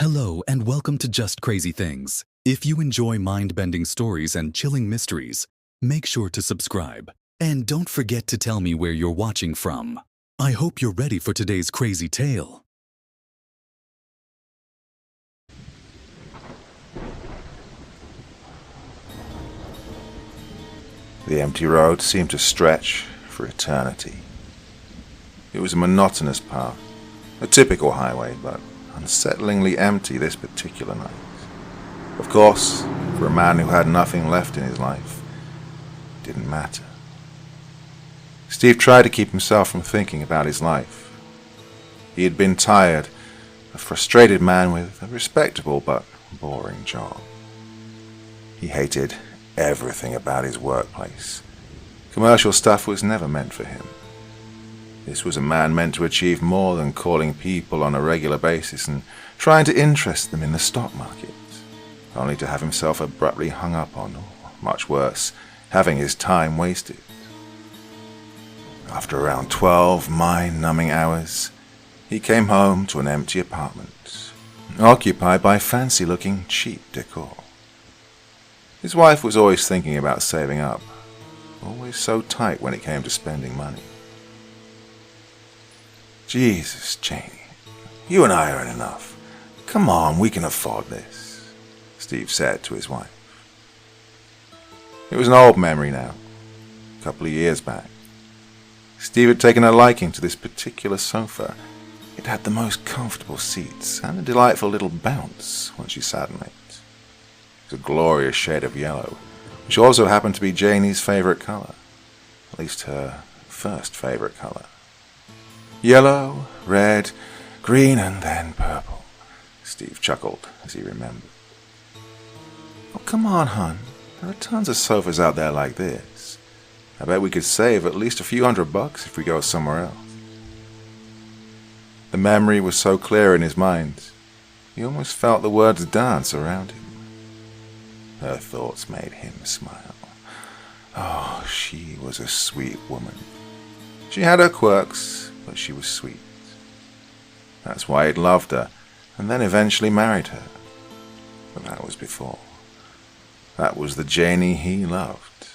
Hello and welcome to Just Crazy Things. If you enjoy mind-bending stories and chilling mysteries, make sure to subscribe. And don't forget to tell me where you're watching from. I hope you're ready for today's crazy tale. The empty road seemed to stretch for eternity. It was a monotonous path, a typical highway, but unsettlingly empty this particular night. Of course, for a man who had nothing left in his life, it didn't matter. Steve tried to keep himself from thinking about his life. He had been tired, a frustrated man with a respectable but boring job. He hated everything about his workplace. Commercial stuff was never meant for him. This was a man meant to achieve more than calling people on a regular basis and trying to interest them in the stock market, only to have himself abruptly hung up on, or much worse, having his time wasted. After around 12 mind-numbing hours, he came home to an empty apartment, occupied by fancy-looking cheap decor. His wife was always thinking about saving up, always so tight when it came to spending money. Jesus, Janie, you and I earn enough. Come on, we can afford this, Steve said to his wife. It was an old memory now, a couple of years back. Steve had taken a liking to this particular sofa. It had the most comfortable seats and a delightful little bounce once you sat on it. It was a glorious shade of yellow, which also happened to be Janie's favorite color, at least her first favorite color. Yellow, red, green, and then purple, Steve chuckled as he remembered. Oh, come on, hon. There are tons of sofas out there like this. I bet we could save at least a few $100 if we go somewhere else. The memory was so clear in his mind, he almost felt the words dance around him. Her thoughts made him smile. Oh, she was a sweet woman. She had her quirks, but she was sweet. That's why he'd loved her, and then eventually married her. But that was before. That was the Janie he loved.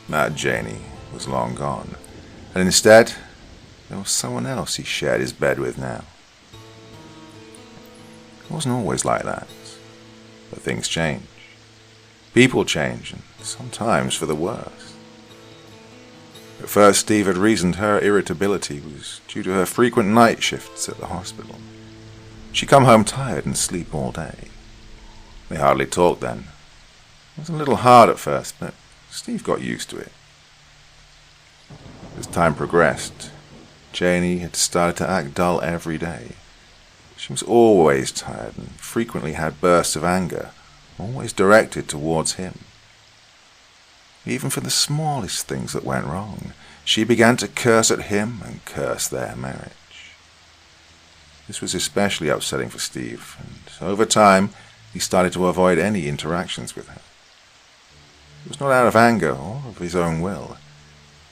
That Janie was long gone, and instead, there was someone else he shared his bed with now. It wasn't always like that, but things change. People change, and sometimes for the worse. At first, Steve had reasoned her irritability was due to her frequent night shifts at the hospital. She'd come home tired and sleep all day. They hardly talked then. It was a little hard at first, but Steve got used to it. As time progressed, Janie had started to act dull every day. She was always tired and frequently had bursts of anger, always directed towards him. Even for the smallest things that went wrong, she began to curse at him and curse their marriage. This was especially upsetting for Steve, and over time, he started to avoid any interactions with her. It was not out of anger or of his own will.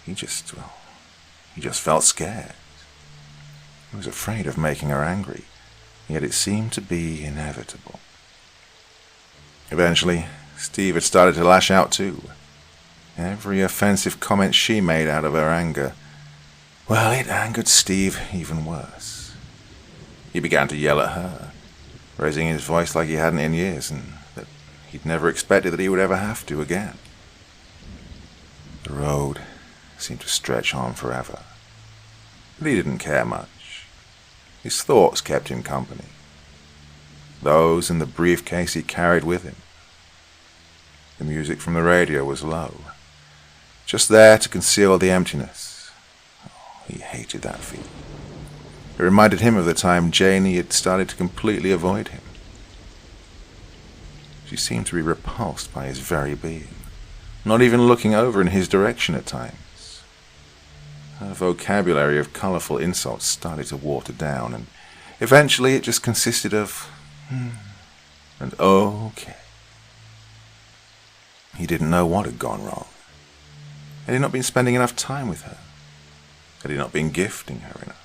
He just felt scared. He was afraid of making her angry, yet it seemed to be inevitable. Eventually, Steve had started to lash out too. Every offensive comment she made out of her anger, well, it angered Steve even worse. He began to yell at her, raising his voice like he hadn't in years, and that he'd never expected that he would ever have to again. The road seemed to stretch on forever, but he didn't care much. His thoughts kept him company. Those in the briefcase he carried with him. The music from the radio was low, just there to conceal the emptiness. Oh, he hated that feeling. It reminded him of the time Janie had started to completely avoid him. She seemed to be repulsed by his very being, not even looking over in his direction at times. Her vocabulary of colorful insults started to water down, and eventually it just consisted of and okay. He didn't know what had gone wrong. Had he not been spending enough time with her? Had he not been gifting her enough?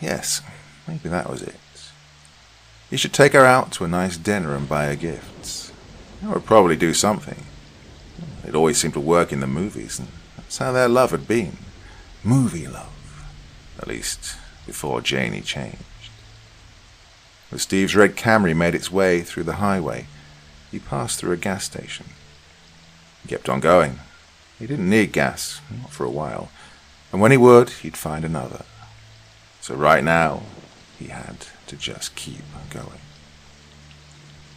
Yes, maybe that was it. He should take her out to a nice dinner and buy her gifts. That would probably do something. It always seemed to work in the movies, and that's how their love had been. Movie love. At least, before Janie changed. As Steve's red Camry made its way through the highway, he passed through a gas station. He kept on going. He didn't need gas, not for a while, and when he would, he'd find another. So right now, he had to just keep going.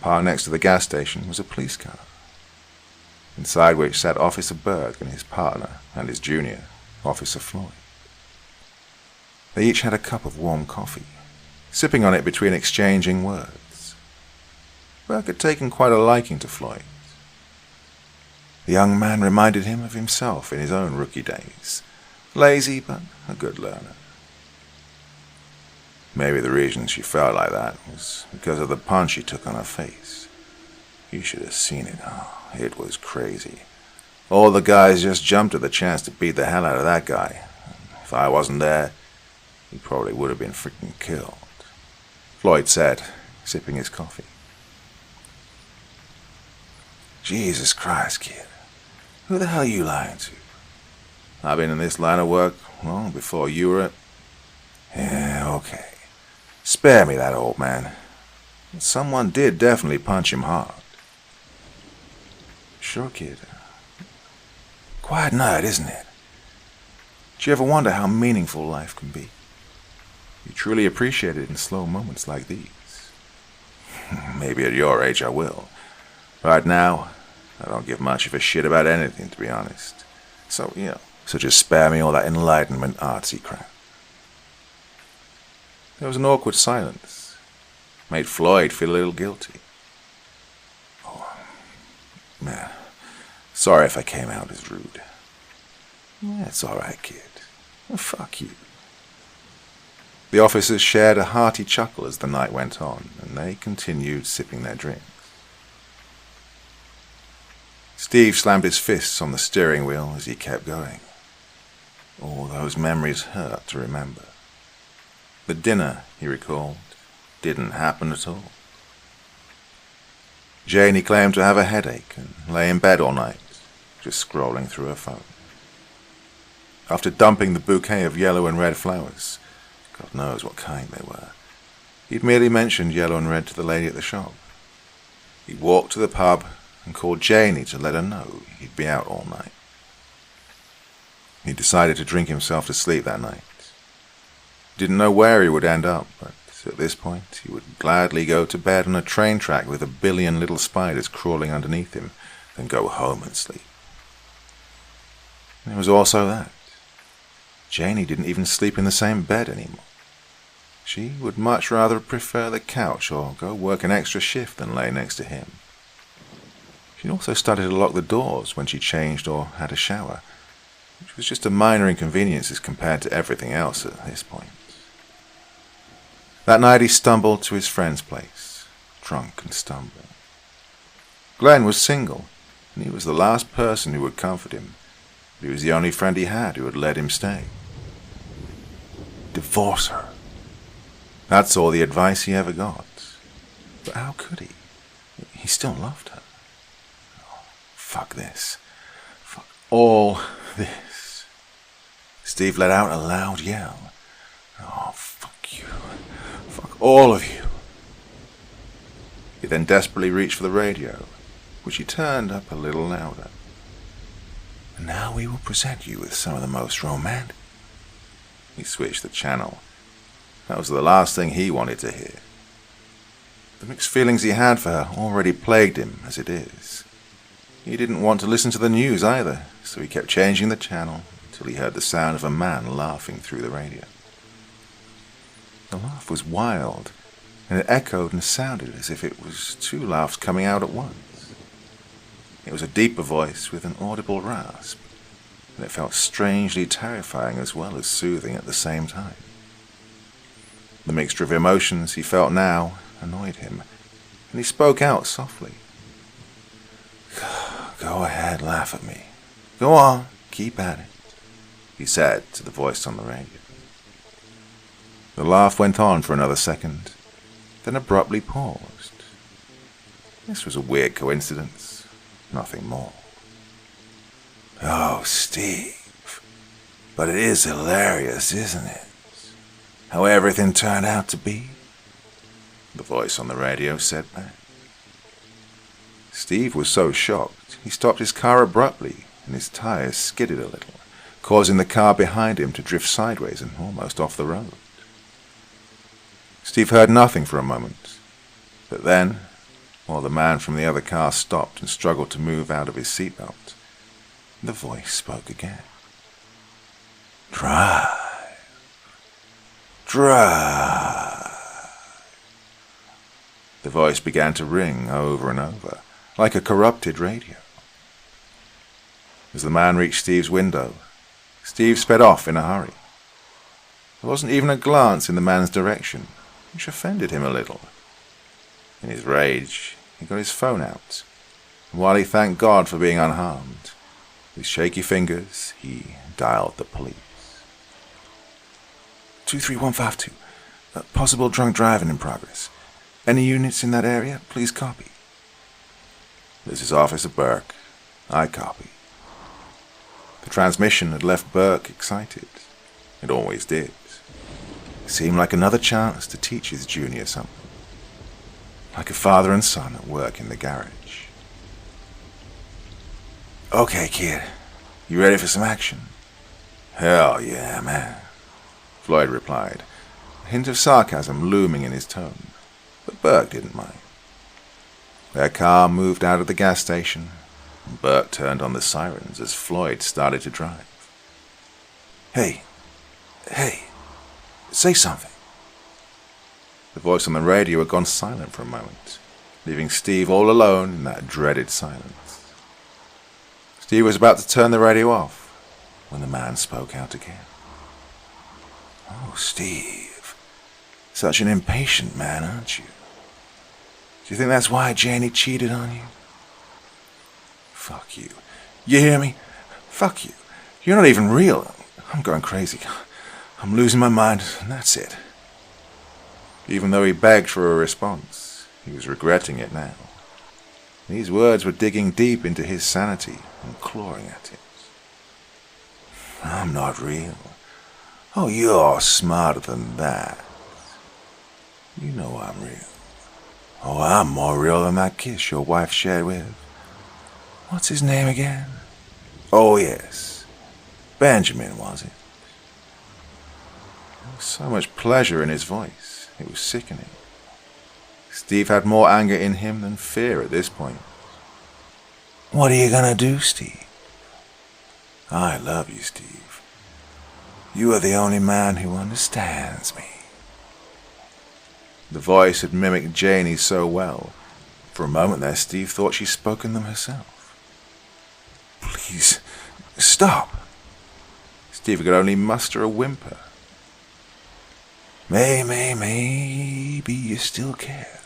Parked next to the gas station was a police car, inside which sat Officer Berg and his partner and his junior, Officer Floyd. They each had a cup of warm coffee, sipping on it between exchanging words. Berg had taken quite a liking to Floyd. The young man reminded him of himself in his own rookie days, lazy but a good learner. Maybe the reason she felt like that was because of the punch he took on her face. You should have seen it. Oh, it was crazy. All the guys just jumped at the chance to beat the hell out of that guy. If I wasn't there, he probably would have been freaking killed. Floyd said, sipping his coffee. Jesus Christ, kid. Who the hell are you lying to? I've been in this line of work long before you were at... Yeah, okay. Spare me that, old man. Someone did definitely punch him hard. Sure, kid. Quiet night, isn't it? Do you ever wonder how meaningful life can be? You truly appreciate it in slow moments like these. Maybe at your age I will. Right now, I don't give much of a shit about anything, to be honest. So just spare me all that enlightenment artsy crap. There was an awkward silence. Made Floyd feel a little guilty. Oh, man. Sorry if I came out as rude. Yeah, it's alright, kid. Well, fuck you. The officers shared a hearty chuckle as the night went on, and they continued sipping their drinks. Steve slammed his fists on the steering wheel as he kept going. All those memories hurt to remember. The dinner, he recalled, didn't happen at all. Janie claimed to have a headache and lay in bed all night, just scrolling through her phone. After dumping the bouquet of yellow and red flowers, God knows what kind they were, he'd merely mentioned yellow and red to the lady at the shop. He walked to the pub and called Janie to let her know he'd be out all night. He decided to drink himself to sleep that night. Didn't know where he would end up, but at this point he would gladly go to bed on a train track with a billion little spiders crawling underneath him, than go home and sleep. There was also that. Janie didn't even sleep in the same bed anymore. She would much rather prefer the couch or go work an extra shift than lay next to him. She'd also started to lock the doors when she changed or had a shower, which was just a minor inconvenience as compared to everything else at this point. That night he stumbled to his friend's place, drunk and stumbling. Glenn was single, and he was the last person who would comfort him. He was the only friend he had who had let him stay. Divorce her. That's all the advice he ever got. But how could he? He still loved her. Oh, fuck this. Fuck all this. Steve let out a loud yell. Oh, fuck you. Fuck all of you. He then desperately reached for the radio, which he turned up a little louder. And now we will present you with some of the most romantic. He switched the channel. That was the last thing he wanted to hear. The mixed feelings he had for her already plagued him as it is. He didn't want to listen to the news either, so he kept changing the channel until he heard the sound of a man laughing through the radio. The laugh was wild, and it echoed and sounded as if it was two laughs coming out at once. It was a deeper voice with an audible rasp, and it felt strangely terrifying as well as soothing at the same time. The mixture of emotions he felt now annoyed him, and he spoke out softly. Go ahead, laugh at me. Go on, keep at it, he said to the voice on the radio. The laugh went on for another second, then abruptly paused. This was a weird coincidence, nothing more. "Oh, Steve, but it is hilarious, isn't it? How everything turned out to be?" the voice on the radio said back. Steve was so shocked, he stopped his car abruptly, and his tires skidded a little, causing the car behind him to drift sideways and almost off the road. Steve heard nothing for a moment, but then, while the man from the other car stopped and struggled to move out of his seatbelt, the voice spoke again. "Drive. Drive." The voice began to ring over and over, like a corrupted radio. As the man reached Steve's window, Steve sped off in a hurry. There wasn't even a glance in the man's direction, which offended him a little. In his rage, he got his phone out, and while he thanked God for being unharmed, with shaky fingers, he dialed the police. 23152. Possible drunk driving in progress. Any units in that area? Please copy. This is Officer Burke. I copy. The transmission had left Burke excited. It always did. It seemed like another chance to teach his junior something. Like a father and son at work in the garage. "Okay, kid. You ready for some action?" "Hell yeah, man," Floyd replied, a hint of sarcasm looming in his tone, but Burke didn't mind. Their car moved out of the gas station, and Burke turned on the sirens as Floyd started to drive. Hey, say something." The voice on the radio had gone silent for a moment, leaving Steve all alone in that dreaded silence. Steve was about to turn the radio off when the man spoke out again. "Oh, Steve, such an impatient man, aren't you? Do you think that's why Janie cheated on you? Fuck you. You hear me? Fuck you. You're not even real. I'm going crazy. I'm losing my mind, and that's it." Even though he begged for a response, he was regretting it now. These words were digging deep into his sanity and clawing at it. "I'm not real. Oh, you're smarter than that. You know I'm real. Oh, I'm more real than that kiss your wife shared with... What's his name again? Oh, yes. Benjamin, was it?" There was so much pleasure in his voice. It was sickening. Steve had more anger in him than fear at this point. "What are you gonna do, Steve?" "I love you, Steve. You are the only man who understands me." The voice had mimicked Janie so well. For a moment there, Steve thought she'd spoken them herself. "Please, stop." Steve could only muster a whimper. Maybe you still care.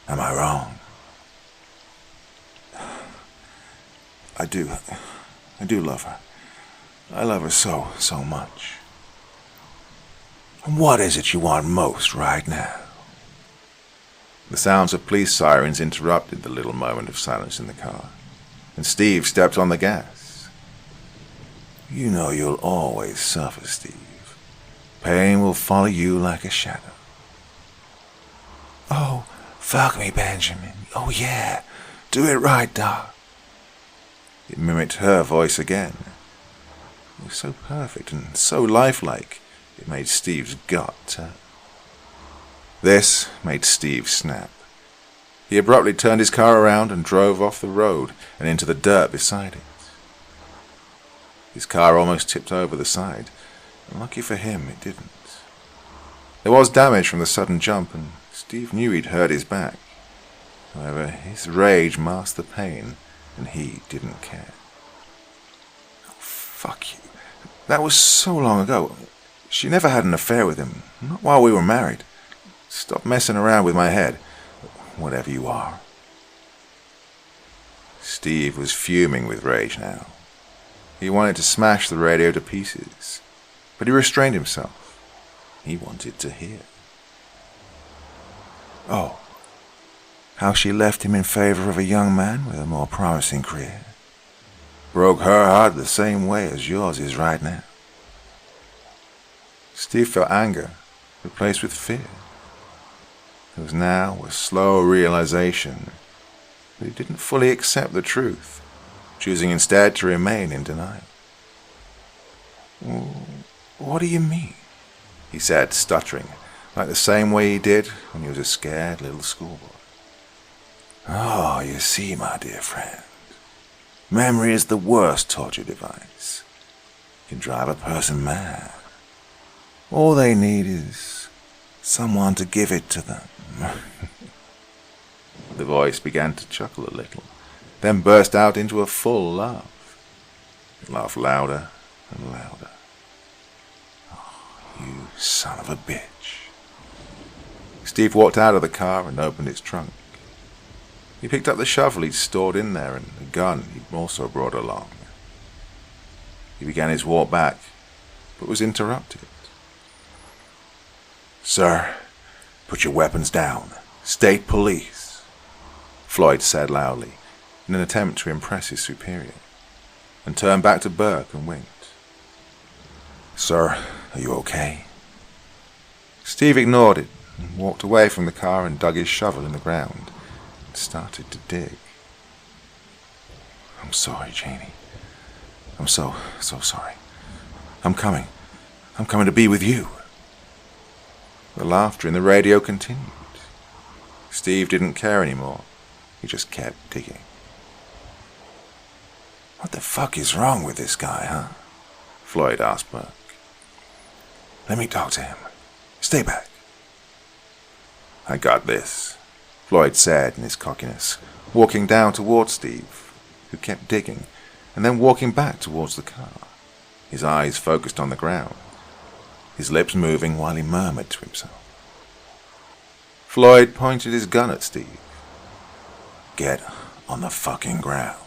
Am I wrong?" I do love her. I love her so much." "What is it you want most right now?" The sounds of police sirens interrupted the little moment of silence in the car, and Steve stepped on the gas. "You know you'll always suffer, Steve. Pain will follow you like a shadow." "Oh, fuck me, Benjamin. Oh, yeah. Do it right, Doc." It mimicked her voice again. It was so perfect and so lifelike, it made Steve's gut turn. This made Steve snap. He abruptly turned his car around and drove off the road and into the dirt beside it. His car almost tipped over the side, and lucky for him, it didn't. There was damage from the sudden jump, and Steve knew he'd hurt his back. However, his rage masked the pain, and he didn't care. "Oh, fuck you. That was so long ago. She never had an affair with him, not while we were married. Stop messing around with my head, whatever you are." Steve was fuming with rage now. He wanted to smash the radio to pieces, but he restrained himself. He wanted to hear. Oh, how she left him in favor of a young man with a more promising career. Broke her heart the same way as yours is right now. Steve felt anger, replaced with fear. There was now a slow realization that he didn't fully accept the truth, choosing instead to remain in denial. "What do you mean?" he said, stuttering, like the same way he did when he was a scared little schoolboy. "Oh, you see, my dear friend, memory is the worst torture device. It can drive a person mad. All they need is someone to give it to them." The voice began to chuckle a little, then burst out into a full laugh. It laughed louder and louder. "Oh, you son of a bitch." Steve walked out of the car and opened its trunk. He picked up the shovel he'd stored in there and the gun he'd also brought along. He began his walk back, but was interrupted. "Sir, put your weapons down. State police," Floyd said loudly, in an attempt to impress his superior, and turned back to Burke and winked. "Sir, are you okay?" Steve ignored it and walked away from the car and dug his shovel in the ground and started to dig. "I'm sorry, Janie. I'm so sorry. I'm coming to be with you." The laughter in the radio continued. Steve didn't care anymore. He just kept digging. "What the fuck is wrong with this guy, huh?" Floyd asked Burke. "Let me talk to him. Stay back." "I got this," Floyd said in his cockiness, walking down towards Steve, who kept digging, and then walking back towards the car, his eyes focused on the ground, his lips moving while he murmured to himself. Floyd pointed his gun at Steve. "Get on the fucking ground."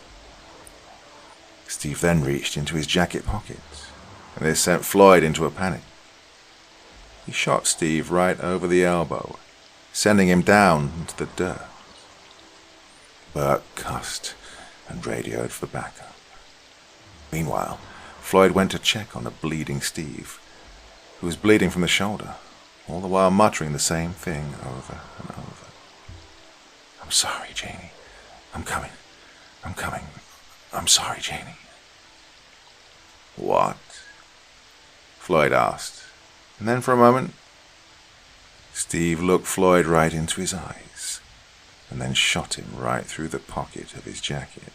Steve then reached into his jacket pocket, and this sent Floyd into a panic. He shot Steve right over the elbow, sending him down into the dirt. Burke cussed and radioed for backup. Meanwhile, Floyd went to check on the bleeding Steve, who was bleeding from the shoulder, all the while muttering the same thing over and over. "I'm sorry, Janie. I'm coming. I'm sorry, Janie." "What?" Floyd asked, and then for a moment, Steve looked Floyd right into his eyes, and then shot him right through the pocket of his jacket,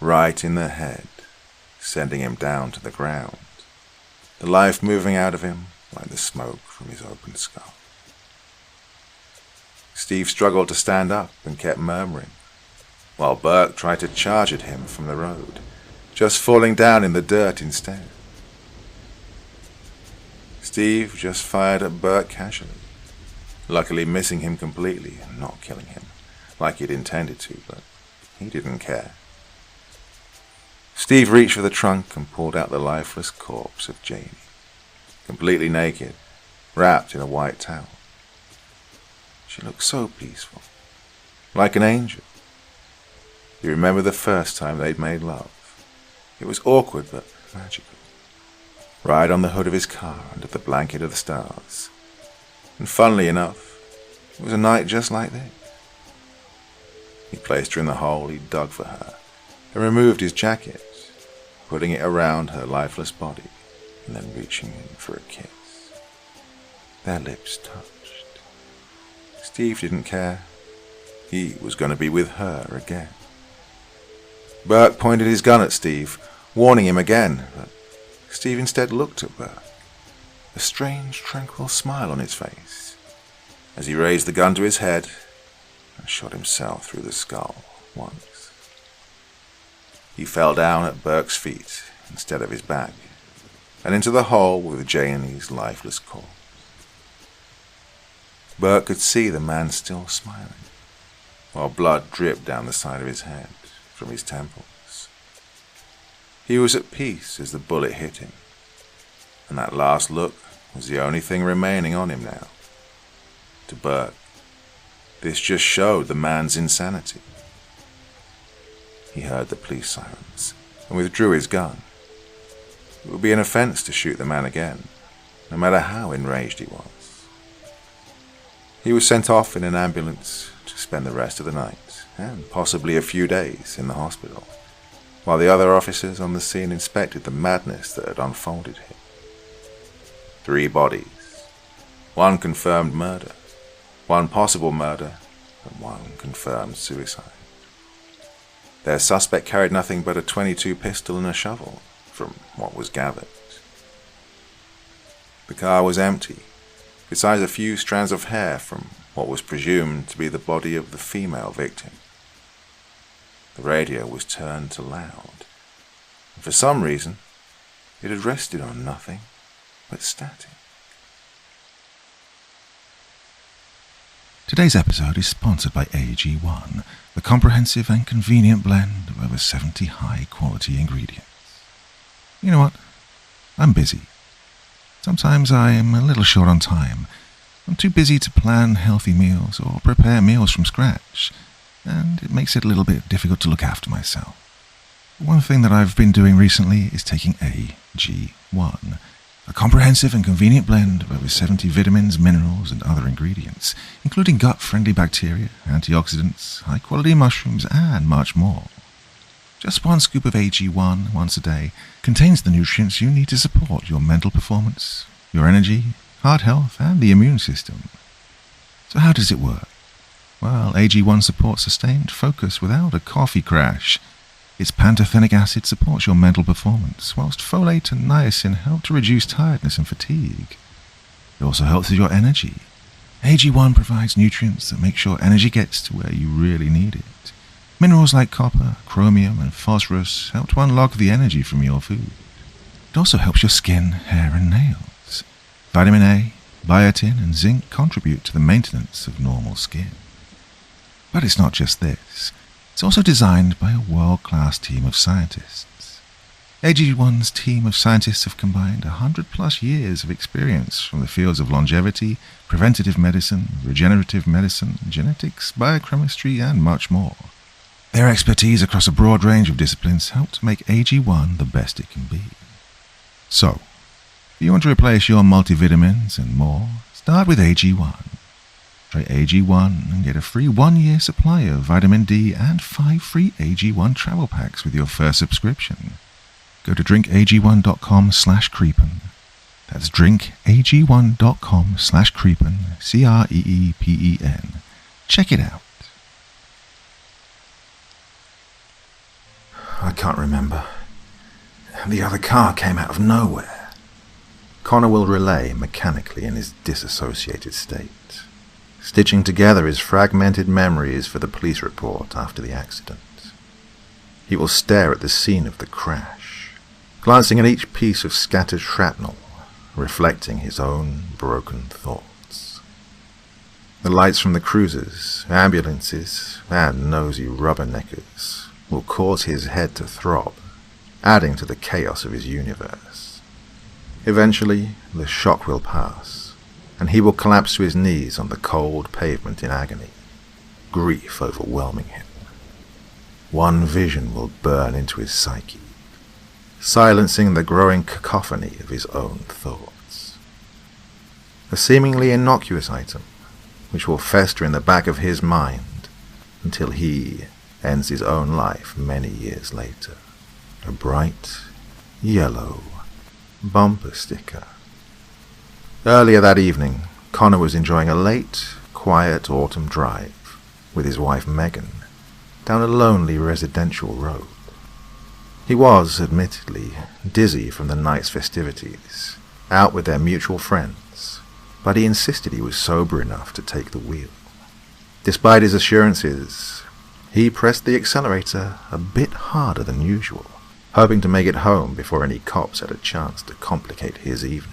right in the head, sending him down to the ground, the life moving out of him like the smoke from his open skull. Steve struggled to stand up and kept murmuring, while Burke tried to charge at him from the road, just falling down in the dirt instead. Steve just fired at Burke casually, luckily missing him completely and not killing him, like he'd intended to, but he didn't care. Steve reached for the trunk and pulled out the lifeless corpse of Janie, completely naked, wrapped in a white towel. She looked so peaceful, like an angel. He remembered the first time they'd made love. It was awkward but magical. Right on the hood of his car under the blanket of the stars. And funnily enough, it was a night just like this. He placed her in the hole he'd dug for her and removed his jacket, putting it around her lifeless body and then reaching in for a kiss. Their lips touched. Steve didn't care. He was going to be with her again. Burke pointed his gun at Steve, warning him again, but Steve instead looked at Burke, a strange, tranquil smile on his face, as he raised the gun to his head and shot himself through the skull once. He fell down at Burke's feet instead of his back, and into the hole with Janie's lifeless corpse. Burke could see the man still smiling, while blood dripped down the side of his head from his temples. He was at peace as the bullet hit him, and that last look was the only thing remaining on him now. To Burke, this just showed the man's insanity. He heard the police sirens and withdrew his gun. It would be an offense to shoot the man again, no matter how enraged he was. He was sent off in an ambulance to spend the rest of the night, and possibly a few days, in the hospital, while the other officers on the scene inspected the madness that had unfolded here. 3 bodies, 1 confirmed murder, 1 possible murder, and 1 confirmed suicide. Their suspect carried nothing but a .22 pistol and a shovel, from what was gathered. The car was empty, besides a few strands of hair from what was presumed to be the body of the female victim. The radio was turned to loud, and for some reason, it had rested on nothing but static. Today's episode is sponsored by AG1, the comprehensive and convenient blend of over 70 high-quality ingredients. You know what? I'm busy. Sometimes I am a little short on time. I'm too busy to plan healthy meals or prepare meals from scratch, and it makes it a little bit difficult to look after myself. One thing that I've been doing recently is taking AG1, a comprehensive and convenient blend of over 70 vitamins, minerals, and other ingredients, including gut-friendly bacteria, antioxidants, high-quality mushrooms, and much more. Just 1 scoop of AG1 once a day contains the nutrients you need to support your mental performance, your energy, heart health, and the immune system. So how does it work? Well, AG1 supports sustained focus without a coffee crash. Its pantothenic acid supports your mental performance, whilst folate and niacin help to reduce tiredness and fatigue. It also helps with your energy. AG1 provides nutrients that make sure energy gets to where you really need it. Minerals like copper, chromium, and phosphorus help to unlock the energy from your food. It also helps your skin, hair, and nails. Vitamin A, biotin, and zinc contribute to the maintenance of normal skin. But it's not just this. It's also designed by a world-class team of scientists. AG1's team of scientists have combined 100+ years of experience from the fields of longevity, preventative medicine, regenerative medicine, genetics, biochemistry, and much more. Their expertise across a broad range of disciplines help to make AG1 the best it can be. So, if you want to replace your multivitamins and more, start with AG1. Try AG1 and get a free 1-year supply of vitamin D and 5 free AG1 travel packs with your first subscription. Go to drinkag1.com/creepin. That's drinkag1.com/creepin, CREEPEN. Check it out. I can't remember. The other car came out of nowhere. Connor will relay mechanically in his disassociated state, stitching together his fragmented memories for the police report after the accident. He will stare at the scene of the crash, glancing at each piece of scattered shrapnel, reflecting his own broken thoughts. The lights from the cruisers, ambulances, and nosy rubberneckers will cause his head to throb, adding to the chaos of his universe. Eventually, the shock will pass, and he will collapse to his knees on the cold pavement in agony, grief overwhelming him. One vision will burn into his psyche, silencing the growing cacophony of his own thoughts. A seemingly innocuous item, which will fester in the back of his mind until he ends his own life many years later. A bright, yellow bumper sticker. Earlier that evening, Connor was enjoying a late, quiet autumn drive with his wife Megan down a lonely residential road. He was, admittedly, dizzy from the night's festivities, out with their mutual friends, but he insisted he was sober enough to take the wheel. Despite his assurances, he pressed the accelerator a bit harder than usual, hoping to make it home before any cops had a chance to complicate his evening.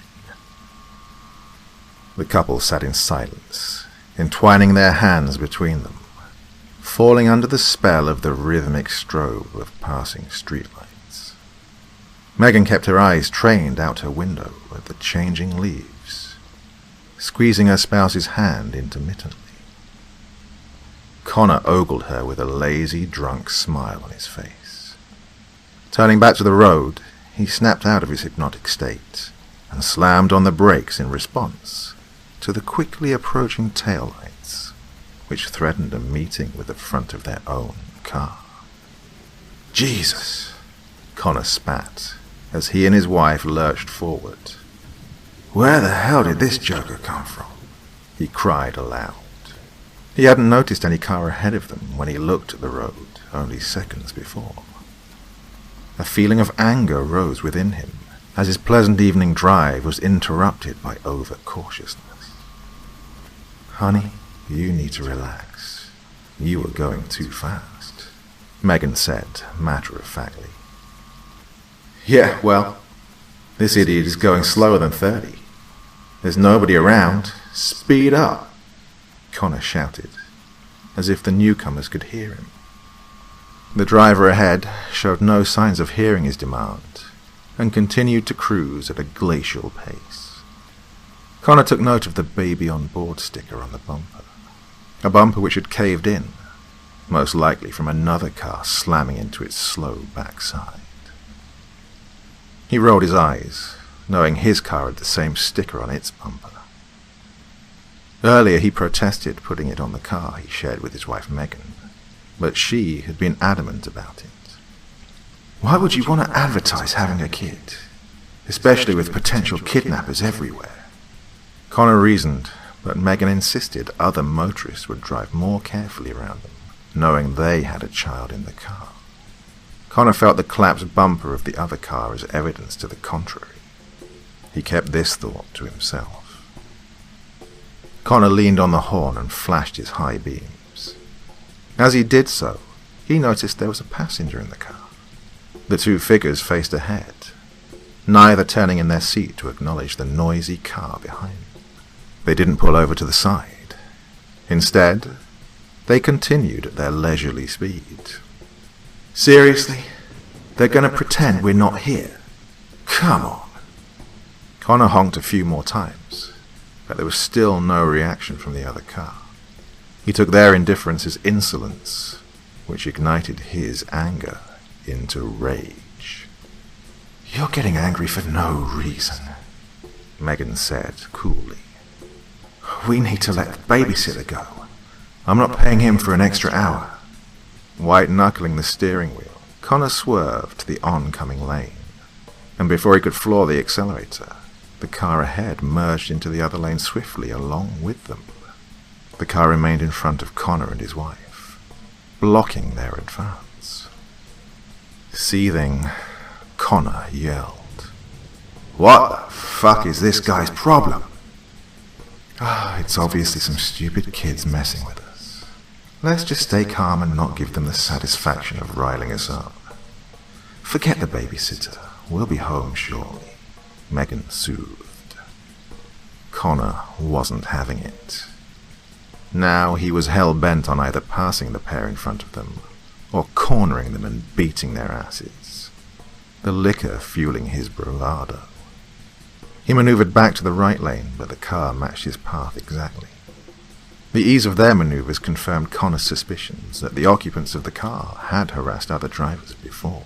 The couple sat in silence, entwining their hands between them, falling under the spell of the rhythmic strobe of passing streetlights. Megan kept her eyes trained out her window at the changing leaves, squeezing her spouse's hand intermittently. Connor ogled her with a lazy, drunk smile on his face. Turning back to the road, he snapped out of his hypnotic state and slammed on the brakes in response to the quickly approaching taillights, which threatened a meeting with the front of their own car. Jesus! Connor spat as he and his wife lurched forward. Where the hell did this joker come from? He cried aloud. He hadn't noticed any car ahead of them when he looked at the road only seconds before. A feeling of anger rose within him as his pleasant evening drive was interrupted by over-cautiousness. Honey, you need to relax. You were going too fast, Megan said, matter-of-factly. Yeah, well, this idiot is going slower than 30. There's nobody around. Speed up, Connor shouted, as if the newcomers could hear him. The driver ahead showed no signs of hearing his demand and continued to cruise at a glacial pace. Connor took note of the baby on board sticker on the bumper, a bumper which had caved in, most likely from another car slamming into its slow backside. He rolled his eyes, knowing his car had the same sticker on its bumper. Earlier he protested putting it on the car he shared with his wife Megan, but she had been adamant about it. Why would you want to advertise having a kid, especially with potential kidnappers everywhere? Connor reasoned, but Megan insisted other motorists would drive more carefully around them, knowing they had a child in the car. Connor felt the collapsed bumper of the other car as evidence to the contrary. He kept this thought to himself. Connor leaned on the horn and flashed his high beams. As he did so, he noticed there was a passenger in the car. The two figures faced ahead, neither turning in their seat to acknowledge the noisy car behind them. They didn't pull over to the side. Instead, they continued at their leisurely speed. Seriously? They're going to pretend we're not here? Come on. Connor honked a few more times, but there was still no reaction from the other car. He took their indifference as insolence, which ignited his anger into rage. You're getting angry for no reason, Megan said coolly. We need to let the babysitter go. I'm not paying him for an extra hour. White-knuckling the steering wheel, Connor swerved to the oncoming lane, and before he could floor the accelerator, the car ahead merged into the other lane swiftly along with them. The car remained in front of Connor and his wife, blocking their advance. Seething, Connor yelled, "What the fuck is this guy's problem?" It's obviously some stupid kids messing with us. Let's just stay calm and not give them the satisfaction of riling us up. Forget the babysitter. We'll be home shortly, Megan soothed. Connor wasn't having it. Now he was hell-bent on either passing the pair in front of them or cornering them and beating their asses, the liquor fueling his bravado. He maneuvered back to the right lane, but the car matched his path exactly. The ease of their maneuvers confirmed Connor's suspicions that the occupants of the car had harassed other drivers before.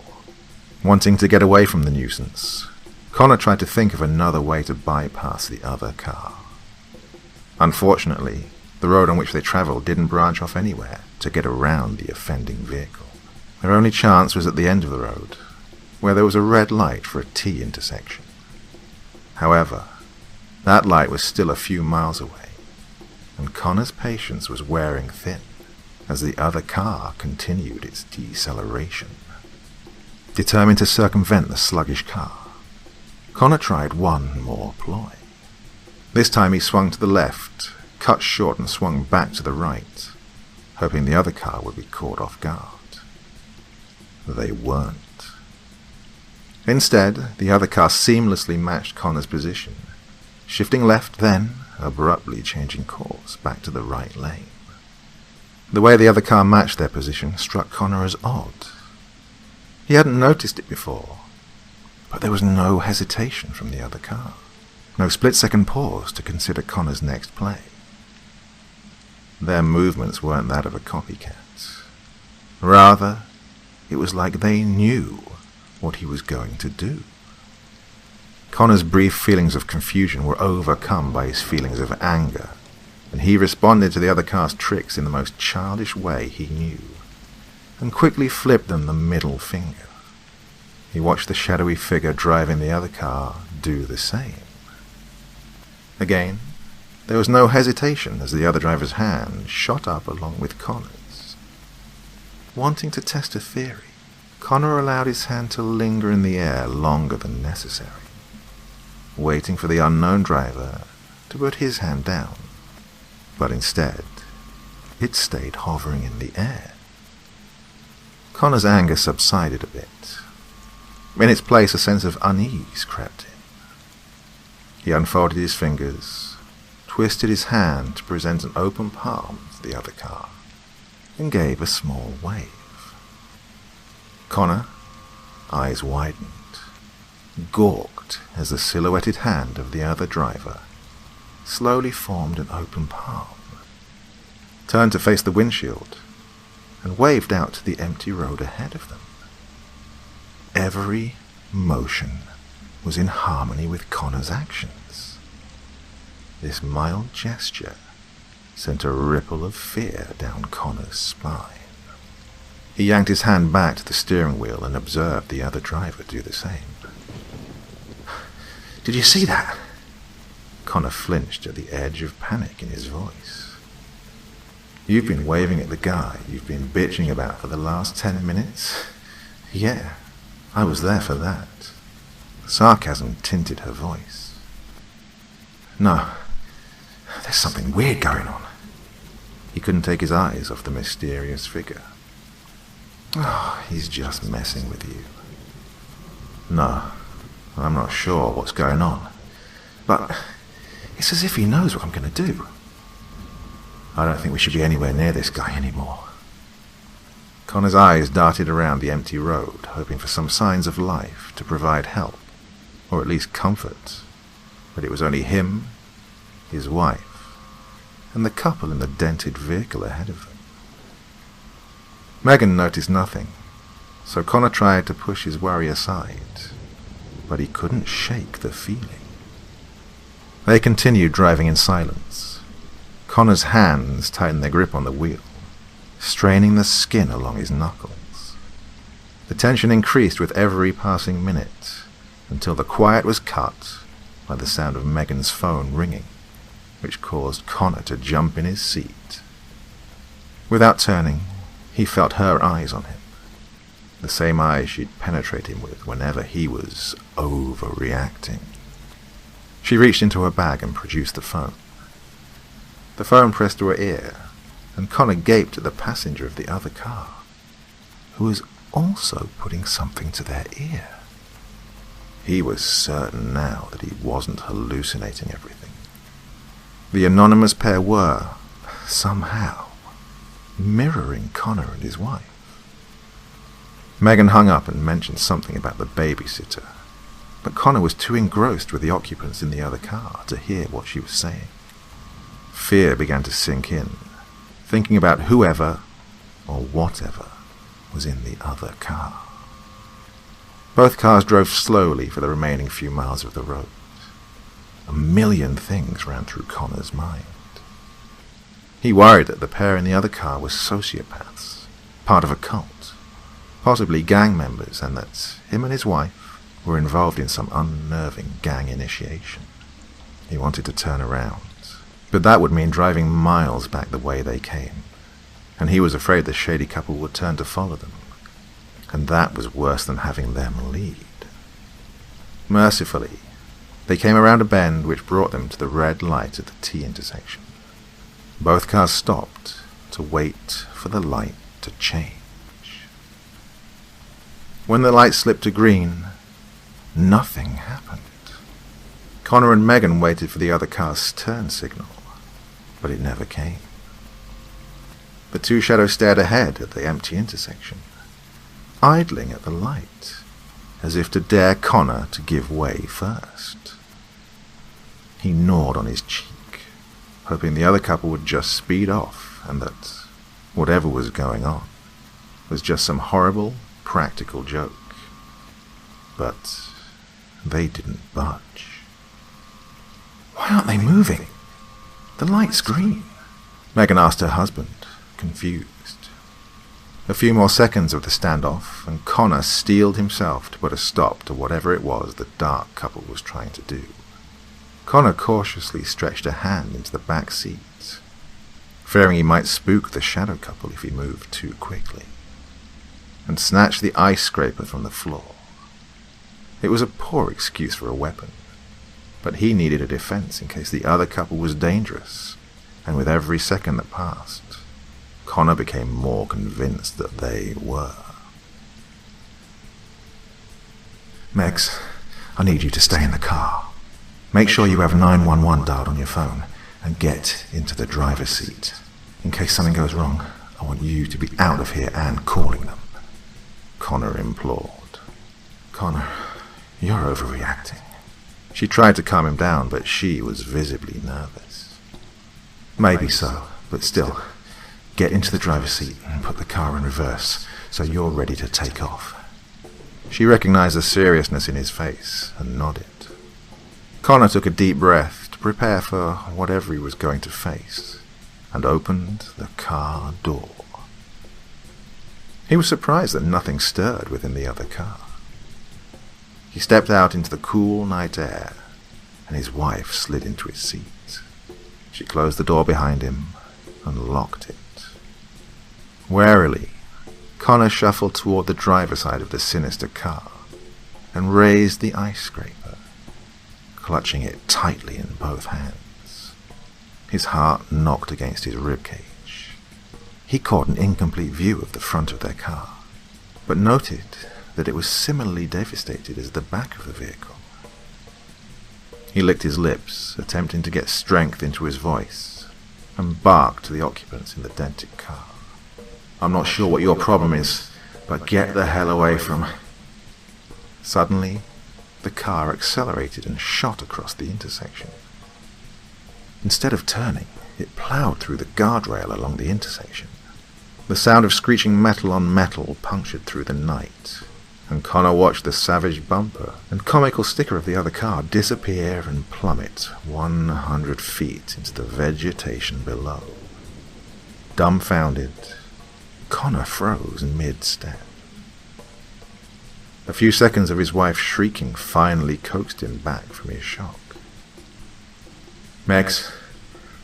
Wanting to get away from the nuisance, Connor tried to think of another way to bypass the other car. Unfortunately, the road on which they traveled didn't branch off anywhere to get around the offending vehicle. Their only chance was at the end of the road, where there was a red light for a T intersection. However, that light was still a few miles away, and Connor's patience was wearing thin as the other car continued its deceleration. Determined to circumvent the sluggish car, Connor tried one more ploy. This time he swung to the left, cut short and swung back to the right, hoping the other car would be caught off guard. They weren't. Instead, the other car seamlessly matched Connor's position, shifting left then, abruptly changing course back to the right lane. The way the other car matched their position struck Connor as odd. He hadn't noticed it before, but there was no hesitation from the other car, no split-second pause to consider Connor's next play. Their movements weren't that of a copycat. Rather, it was like they knew what he was going to do. Connor's brief feelings of confusion were overcome by his feelings of anger, and he responded to the other car's tricks in the most childish way he knew, and quickly flipped them the middle finger. He watched the shadowy figure driving the other car do the same. Again, there was no hesitation as the other driver's hand shot up along with Connor's. Wanting to test a theory, Connor allowed his hand to linger in the air longer than necessary, waiting for the unknown driver to put his hand down. But instead, it stayed hovering in the air. Connor's anger subsided a bit. In its place, a sense of unease crept in. He unfolded his fingers, twisted his hand to present an open palm to the other car, and gave a small wave. Connor, eyes widened, gawked as the silhouetted hand of the other driver slowly formed an open palm, turned to face the windshield, and waved out to the empty road ahead of them. Every motion was in harmony with Connor's actions. This mild gesture sent a ripple of fear down Connor's spine. He yanked his hand back to the steering wheel and observed the other driver do the same. "Did you see that?" Connor flinched at the edge of panic in his voice. "You've been waving at the guy you've been bitching about for the last 10 minutes? Yeah, I was there for that." Sarcasm tinted her voice. "No, there's something weird going on." He couldn't take his eyes off the mysterious figure. "Oh, he's just messing with you." "No, I'm not sure what's going on. But it's as if he knows what I'm going to do." "I don't think we should be anywhere near this guy anymore." Connor's eyes darted around the empty road, hoping for some signs of life to provide help, or at least comfort. But it was only him, his wife, and the couple in the dented vehicle ahead of them. Megan noticed nothing, so Connor tried to push his worry aside, but he couldn't shake the feeling. They continued driving in silence. Connor's hands tightened their grip on the wheel, straining the skin along his knuckles. The tension increased with every passing minute, until the quiet was cut by the sound of Megan's phone ringing, which caused Connor to jump in his seat. Without turning, he felt her eyes on him, the same eyes she'd penetrate him with whenever he was overreacting. She reached into her bag and produced the phone. The phone pressed to her ear, and Connor gaped at the passenger of the other car, who was also putting something to their ear. He was certain now that he wasn't hallucinating everything. The anonymous pair were, somehow, mirroring Connor and his wife. Megan hung up and mentioned something about the babysitter, but Connor was too engrossed with the occupants in the other car to hear what she was saying. Fear began to sink in, thinking about whoever or whatever was in the other car. Both cars drove slowly for the remaining few miles of the road. A million things ran through Connor's mind. He worried that the pair in the other car were sociopaths, part of a cult, possibly gang members, and that him and his wife were involved in some unnerving gang initiation. He wanted to turn around, but that would mean driving miles back the way they came, and he was afraid the shady couple would turn to follow them, and that was worse than having them lead. Mercifully, they came around a bend which brought them to the red light at the T intersection. Both cars stopped to wait for the light to change. When the light slipped to green, nothing happened. Connor and Megan waited for the other car's turn signal, but it never came. The two shadows stared ahead at the empty intersection, idling at the light, as if to dare Connor to give way first. He gnawed on his cheek, hoping the other couple would just speed off and that whatever was going on was just some horrible, practical joke. But they didn't budge. "Why aren't they moving? The light's green," Megan asked her husband, confused. A few more seconds of the standoff, and Connor steeled himself to put a stop to whatever it was the dark couple was trying to do. Connor cautiously stretched a hand into the back seat, fearing he might spook the shadow couple if he moved too quickly, and snatched the ice scraper from the floor. It was a poor excuse for a weapon, but he needed a defense in case the other couple was dangerous, and with every second that passed, Connor became more convinced that they were. "Megs, I need you to stay in the car. Make sure you have 911 dialed on your phone, and get into the driver's seat. In case something goes wrong, I want you to be out of here and calling them," Connor implored. "Connor, you're overreacting." She tried to calm him down, but she was visibly nervous. "Maybe so, but still, get into the driver's seat and put the car in reverse so you're ready to take off." She recognized the seriousness in his face and nodded. Connor took a deep breath to prepare for whatever he was going to face and opened the car door. He was surprised that nothing stirred within the other car. He stepped out into the cool night air, and his wife slid into his seat. She closed the door behind him and locked it. Warily, Connor shuffled toward the driver's side of the sinister car and raised the ice scraper, clutching it tightly in both hands. His heart knocked against his ribcage. He caught an incomplete view of the front of their car, but noted that it was similarly devastated as the back of the vehicle. He licked his lips, attempting to get strength into his voice, and barked to the occupants in the dented car. "I'm not sure what your problem is, but get the hell away from..." Suddenly, the car accelerated and shot across the intersection. Instead of turning, it plowed through the guardrail along the intersection. The sound of screeching metal on metal punctured through the night, and Connor watched the savage bumper and comical sticker of the other car disappear and plummet 100 feet into the vegetation below. Dumbfounded, Connor froze mid-step. A few seconds of his wife shrieking finally coaxed him back from his shock. "Megs,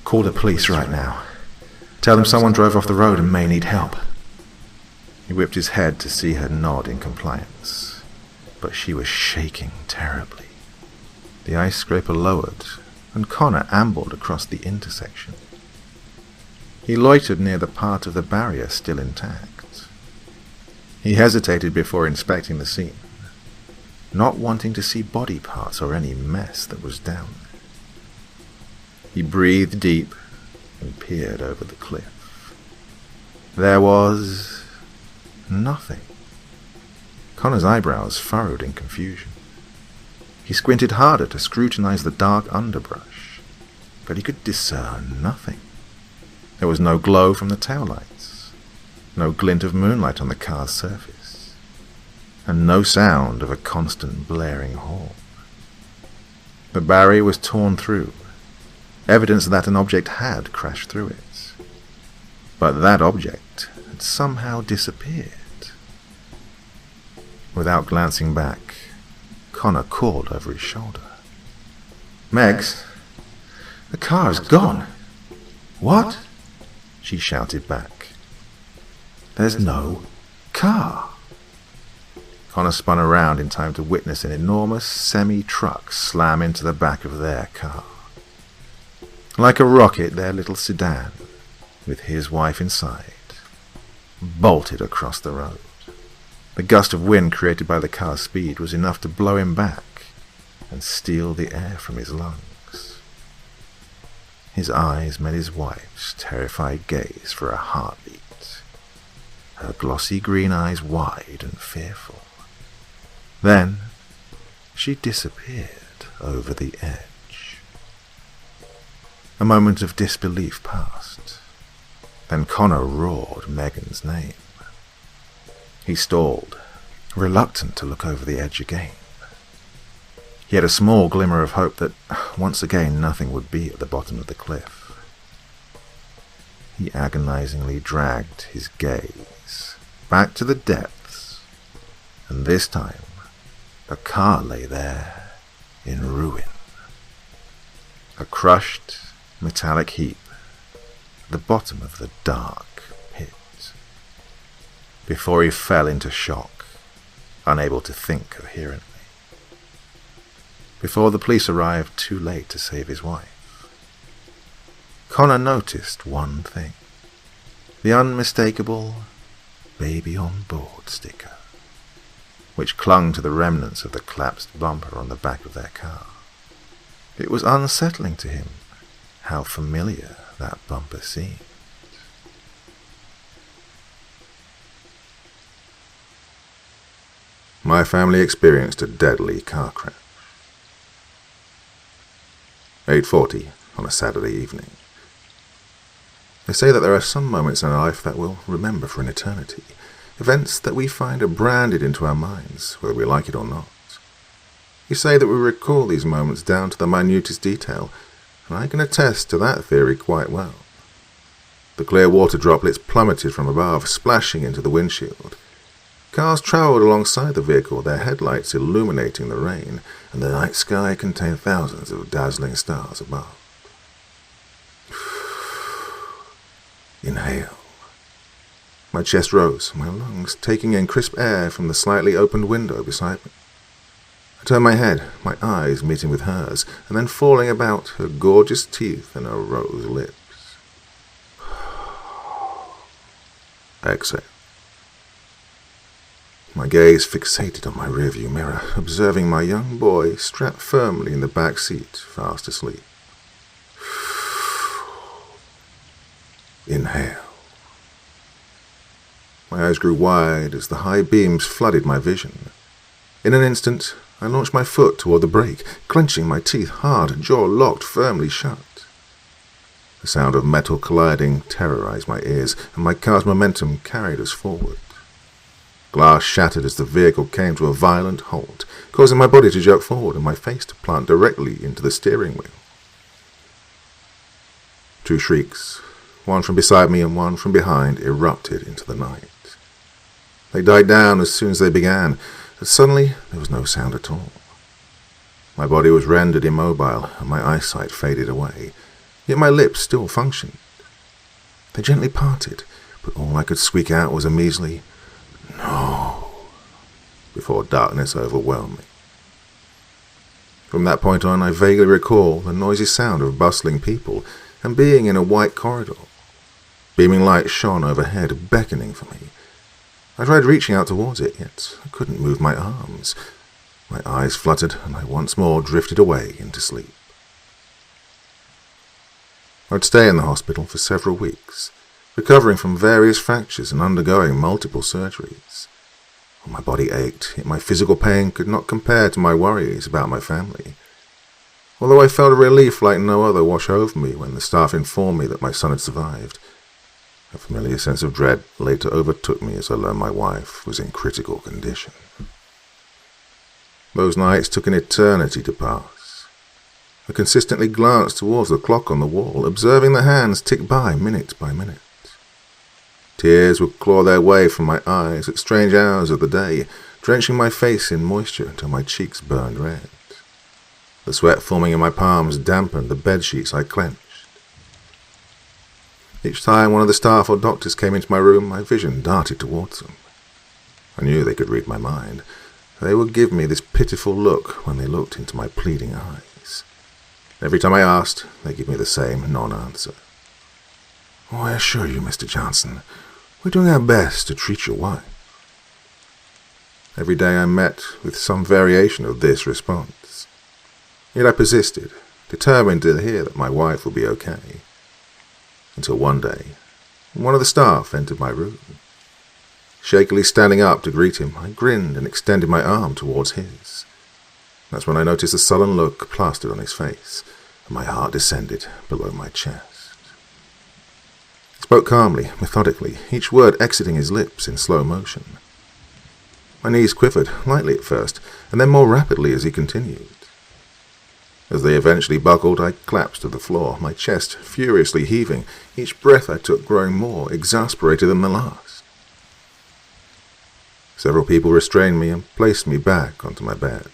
call the police right now. Tell them someone drove off the road and may need help." He whipped his head to see her nod in compliance, but she was shaking terribly. The ice scraper lowered, and Connor ambled across the intersection. He loitered near the part of the barrier still intact. He hesitated before inspecting the scene, not wanting to see body parts or any mess that was down there. He breathed deep and peered over the cliff. There was nothing. Connor's eyebrows furrowed in confusion. He squinted harder to scrutinize the dark underbrush, but he could discern nothing. There was no glow from the taillights, no glint of moonlight on the car's surface, and no sound of a constant blaring horn. The barrier was torn through, evidence that an object had crashed through it. But that object had somehow disappeared. Without glancing back, Connor called over his shoulder. "Megs, the car is gone." "What?" she shouted back. "There's no car." Connor spun around in time to witness an enormous semi-truck slam into the back of their car. Like a rocket, their little sedan, with his wife inside, bolted across the road. The gust of wind created by the car's speed was enough to blow him back and steal the air from his lungs. His eyes met his wife's terrified gaze for a heartbeat, her glossy green eyes wide and fearful. Then she disappeared over the edge. A moment of disbelief passed. Then Connor roared Megan's name. He stalled, reluctant to look over the edge again. He had a small glimmer of hope that once again nothing would be at the bottom of the cliff. He agonizingly dragged his gaze back to the depths, and this time a car lay there in ruin. A crushed metallic heap at the bottom of the dark pit. Before he fell into shock, unable to think coherently. Before the police arrived too late to save his wife. Connor noticed one thing. The unmistakable baby on board sticker, which clung to the remnants of the collapsed bumper on the back of their car. It was unsettling to him how familiar that bumper seemed. My family experienced a deadly car crash. 8:40 on a Saturday evening. They say that there are some moments in our life that we'll remember for an eternity. Events that we find are branded into our minds, whether we like it or not. You say that we recall these moments down to the minutest detail, and I can attest to that theory quite well. The clear water droplets plummeted from above, splashing into the windshield. Cars travelled alongside the vehicle, their headlights illuminating the rain, and the night sky contained thousands of dazzling stars above. Inhale. My chest rose, my lungs taking in crisp air from the slightly opened window beside me. I turned my head, my eyes meeting with hers, and then falling about her gorgeous teeth and her rose lips. Exhale. My gaze fixated on my rearview mirror, observing my young boy strapped firmly in the back seat, fast asleep. Inhale. My eyes grew wide as the high beams flooded my vision. In an instant, I launched my foot toward the brake, clenching my teeth hard, jaw locked firmly shut. The sound of metal colliding terrorized my ears, and my car's momentum carried us forward. Glass shattered as the vehicle came to a violent halt, causing my body to jerk forward and my face to plant directly into the steering wheel. Two shrieks, one from beside me and one from behind, erupted into the night. They died down as soon as they began, but suddenly there was no sound at all. My body was rendered immobile and my eyesight faded away, yet my lips still functioned. They gently parted, but all I could squeak out was a measly "No," before darkness overwhelmed me. From that point on, I vaguely recall the noisy sound of bustling people and being in a white corridor. Beaming light shone overhead, beckoning for me. I tried reaching out towards it, yet I couldn't move my arms. My eyes fluttered, and I once more drifted away into sleep. I'd stay in the hospital for several weeks, recovering from various fractures and undergoing multiple surgeries. My body ached, yet my physical pain could not compare to my worries about my family. Although I felt a relief like no other wash over me when the staff informed me that my son had survived, a familiar sense of dread later overtook me as I learned my wife was in critical condition. Those nights took an eternity to pass. I consistently glanced towards the clock on the wall, observing the hands tick by minute by minute. Tears would claw their way from my eyes at strange hours of the day, drenching my face in moisture until my cheeks burned red. The sweat forming in my palms dampened the bedsheets I clenched. Each time one of the staff or doctors came into my room, my vision darted towards them. I knew they could read my mind. They would give me this pitiful look when they looked into my pleading eyes. Every time I asked, they give me the same non-answer. "Oh, I assure you, Mr. Johnson, we're doing our best to treat your wife." Every day I met with some variation of this response. Yet I persisted, determined to hear that my wife would be okay. Until one day, one of the staff entered my room. Shakily standing up to greet him, I grinned and extended my arm towards his. That's when I noticed a sullen look plastered on his face, and my heart descended below my chest. Spoke calmly, methodically, each word exiting his lips in slow motion. My knees quivered, lightly at first, and then more rapidly as he continued. As they eventually buckled, I collapsed to the floor, my chest furiously heaving, each breath I took growing more exasperated than the last. Several people restrained me and placed me back onto my bed.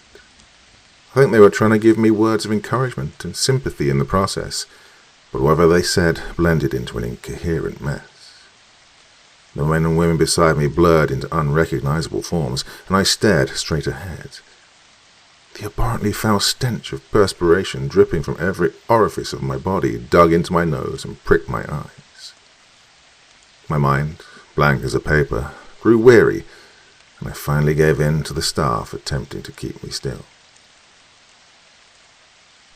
I think they were trying to give me words of encouragement and sympathy in the process, but whatever they said blended into an incoherent mess. The men and women beside me blurred into unrecognizable forms, and I stared straight ahead. The abhorrently foul stench of perspiration dripping from every orifice of my body dug into my nose and pricked my eyes. My mind, blank as a paper, grew weary, and I finally gave in to the staff attempting to keep me still.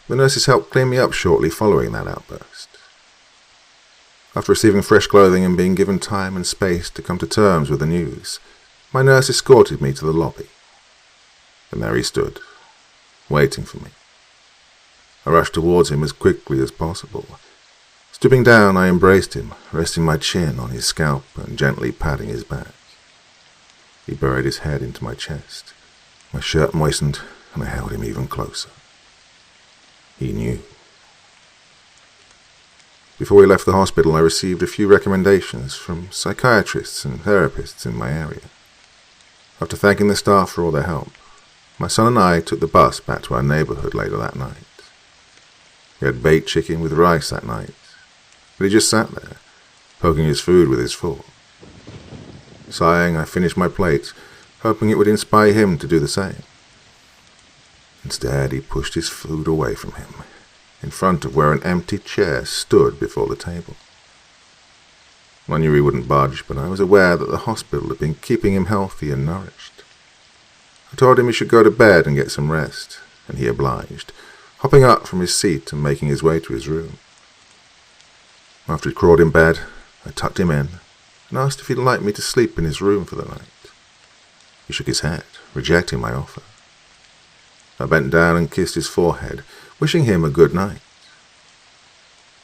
The nurses helped clean me up shortly following that outburst. After receiving fresh clothing and being given time and space to come to terms with the news, my nurse escorted me to the lobby. And there he stood, waiting for me. I rushed towards him as quickly as possible. Stooping down, I embraced him, resting my chin on his scalp and gently patting his back. He buried his head into my chest. My shirt moistened, and I held him even closer. He knew. Before we left the hospital, I received a few recommendations from psychiatrists and therapists in my area. After thanking the staff for all their help, my son and I took the bus back to our neighborhood later that night. He had baked chicken with rice that night, but he just sat there, poking his food with his fork. Sighing, I finished my plate, hoping it would inspire him to do the same. Instead, he pushed his food away from him, in front of where an empty chair stood before the table. I knew he wouldn't budge, but I was aware that the hospital had been keeping him healthy and nourished. I told him he should go to bed and get some rest, and he obliged, hopping up from his seat and making his way to his room. After he'd crawled in bed, I tucked him in and asked if he'd like me to sleep in his room for the night. He shook his head, rejecting my offer. I bent down and kissed his forehead, wishing him a good night.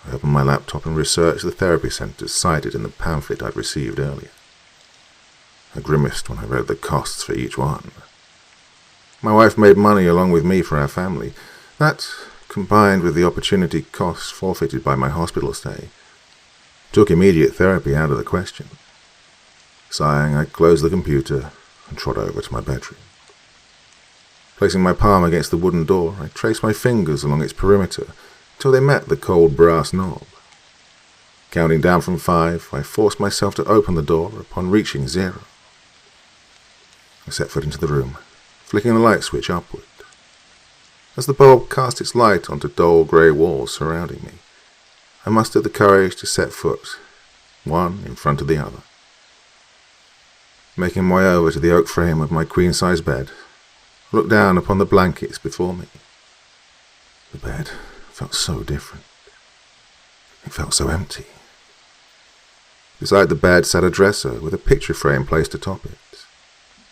I opened my laptop and researched the therapy centers cited in the pamphlet I'd received earlier. I grimaced when I read the costs for each one. My wife made money along with me for our family. That, combined with the opportunity costs forfeited by my hospital stay, took immediate therapy out of the question. Sighing, I closed the computer and trod over to my bedroom. Placing my palm against the wooden door, I traced my fingers along its perimeter until they met the cold brass knob. Counting down from 5, I forced myself to open the door upon reaching 0. I set foot into the room, flicking the light switch upward. As the bulb cast its light onto dull grey walls surrounding me, I mustered the courage to set foot, one in front of the other. Making my way over to the oak frame of my queen-size bed, I looked down upon the blankets before me. The bed felt so different. It felt so empty. Beside the bed sat a dresser with a picture frame placed atop it.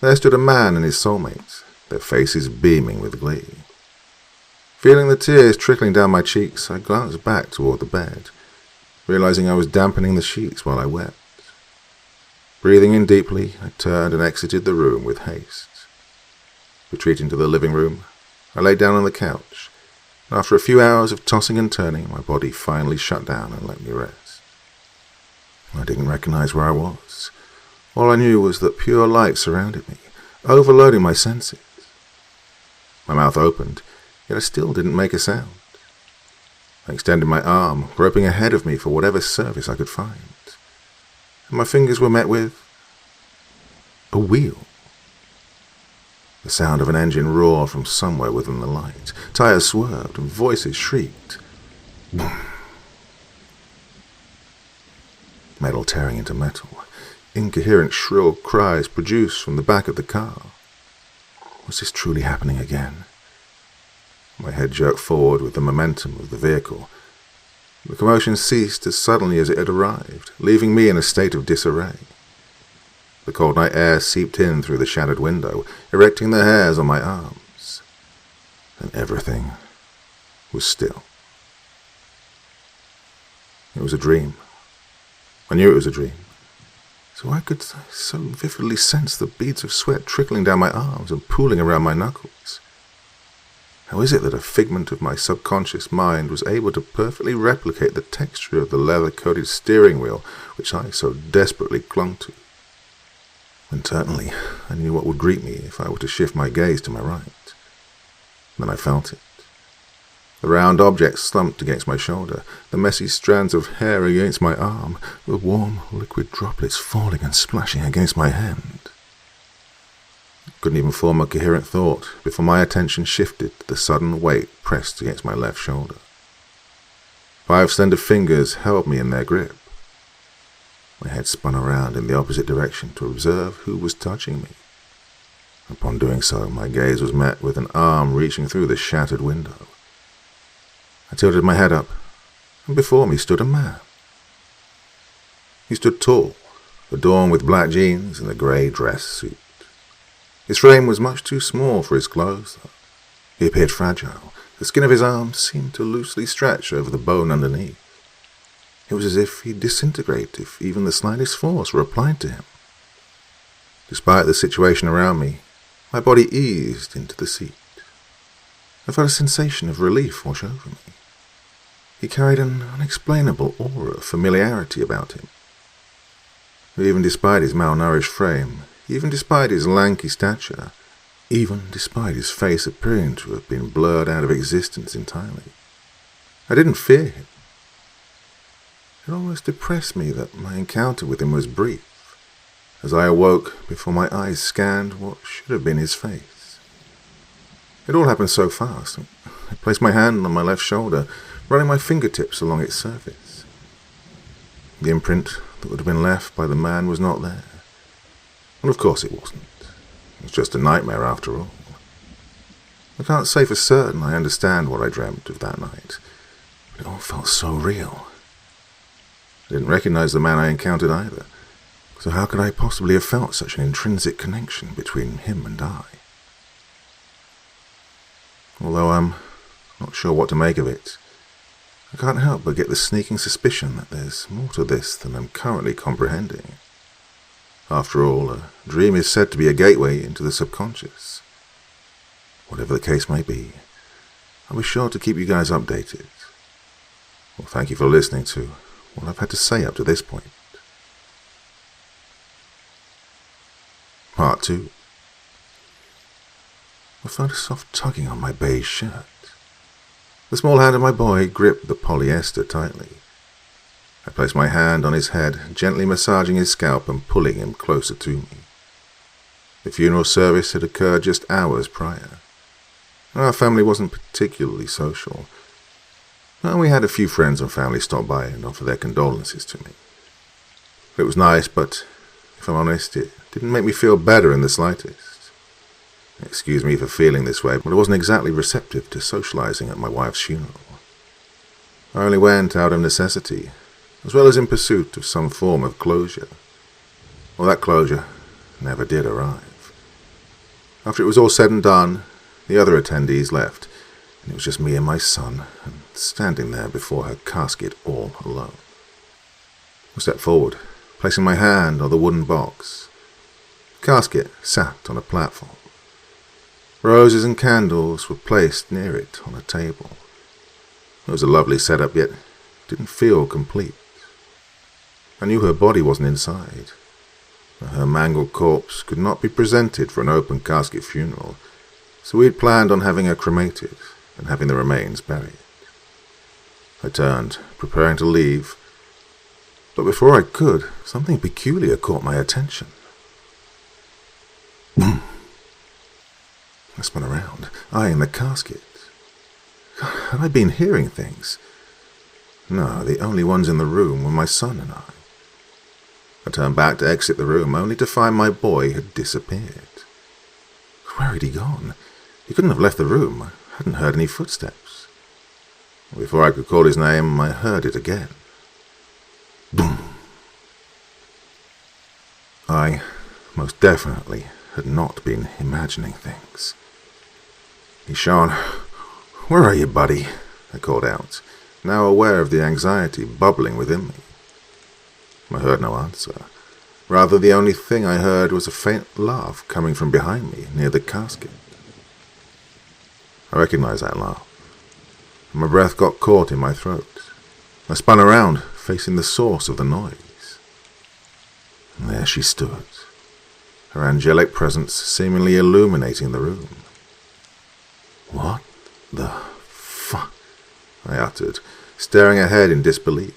There stood a man and his soulmate, their faces beaming with glee. Feeling the tears trickling down my cheeks, I glanced back toward the bed, realizing I was dampening the sheets while I wept. Breathing in deeply, I turned and exited the room with haste. Retreating to the living room, I lay down on the couch, and after a few hours of tossing and turning, my body finally shut down and let me rest. I didn't recognize where I was. All I knew was that pure light surrounded me, overloading my senses. My mouth opened, yet I still didn't make a sound. I extended my arm, groping ahead of me for whatever surface I could find, and my fingers were met with a wheel. The sound of an engine roared from somewhere within the light. Tires swerved and voices shrieked. Metal tearing into metal. Incoherent shrill cries produced from the back of the car. Was this truly happening again? My head jerked forward with the momentum of the vehicle. The commotion ceased as suddenly as it had arrived, leaving me in a state of disarray. The cold night air seeped in through the shattered window, erecting the hairs on my arms. And everything was still. It was a dream. I knew it was a dream, so I could so vividly sense the beads of sweat trickling down my arms and pooling around my knuckles. How is it that a figment of my subconscious mind was able to perfectly replicate the texture of the leather-coated steering wheel which I so desperately clung to? Internally, I knew what would greet me if I were to shift my gaze to my right. Then I felt it. The round object slumped against my shoulder, the messy strands of hair against my arm, the warm, liquid droplets falling and splashing against my hand. Couldn't even form a coherent thought before my attention shifted to the sudden weight pressed against my left shoulder. 5 slender fingers held me in their grip. My head spun around in the opposite direction to observe who was touching me. Upon doing so, my gaze was met with an arm reaching through the shattered window. I tilted my head up, and before me stood a man. He stood tall, adorned with black jeans and a grey dress suit. His frame was much too small for his clothes, though. He appeared fragile. The skin of his arms seemed to loosely stretch over the bone underneath. It was as if he'd disintegrate if even the slightest force were applied to him. Despite the situation around me, my body eased into the seat. I felt a sensation of relief wash over me. He carried an unexplainable aura of familiarity about him. Even despite his malnourished frame, even despite his lanky stature, even despite his face appearing to have been blurred out of existence entirely, I didn't fear him. It almost depressed me that my encounter with him was brief, as I awoke before my eyes scanned what should have been his face. It all happened so fast. I placed my hand on my left shoulder, running my fingertips along its surface. The imprint that would have been left by the man was not there. And of course it wasn't. It was just a nightmare after all. I can't say for certain I understand what I dreamt of that night, but it all felt so real. I didn't recognize the man I encountered either, so how could I possibly have felt such an intrinsic connection between him and I? Although I'm not sure what to make of it, I can't help but get the sneaking suspicion that there's more to this than I'm currently comprehending. After all, a dream is said to be a gateway into the subconscious. Whatever the case may be, I'll be sure to keep you guys updated. Well, thank you for listening to what I've had to say up to this point. Part 2. I felt a soft tugging on my beige shirt. The small hand of my boy gripped the polyester tightly. I placed my hand on his head, gently massaging his scalp and pulling him closer to me. The funeral service had occurred just hours prior. Our family wasn't particularly social. We had a few friends and family stop by and offer their condolences to me. It was nice, but if I'm honest, it didn't make me feel better in the slightest. Excuse me for feeling this way, but I wasn't exactly receptive to socializing at my wife's funeral. I only went out of necessity, as well as in pursuit of some form of closure. Well, that closure never did arrive. After it was all said and done, the other attendees left, and it was just me and my son, and standing there before her casket all alone. I stepped forward, placing my hand on the wooden box. The casket sat on a platform. Roses and candles were placed near it on a table. It was a lovely setup, yet didn't feel complete. I knew her body wasn't inside. Her mangled corpse could not be presented for an open casket funeral, so we had planned on having her cremated and having the remains buried. I turned, preparing to leave, but before I could, something peculiar caught my attention. Boom! I spun around, eyeing the casket. Had I been hearing things? No, the only ones in the room were my son and I. I turned back to exit the room, only to find my boy had disappeared. Where had he gone? He couldn't have left the room. I hadn't heard any footsteps. Before I could call his name, I heard it again. Boom! I most definitely had not been imagining things. "Ishan, where are you, buddy?" I called out, now aware of the anxiety bubbling within me. I heard no answer. Rather, the only thing I heard was a faint laugh coming from behind me near the casket. I recognized that laugh, and my breath got caught in my throat. I spun around, facing the source of the noise. And there she stood, her angelic presence seemingly illuminating the room. "What the fuck?" I uttered, staring ahead in disbelief.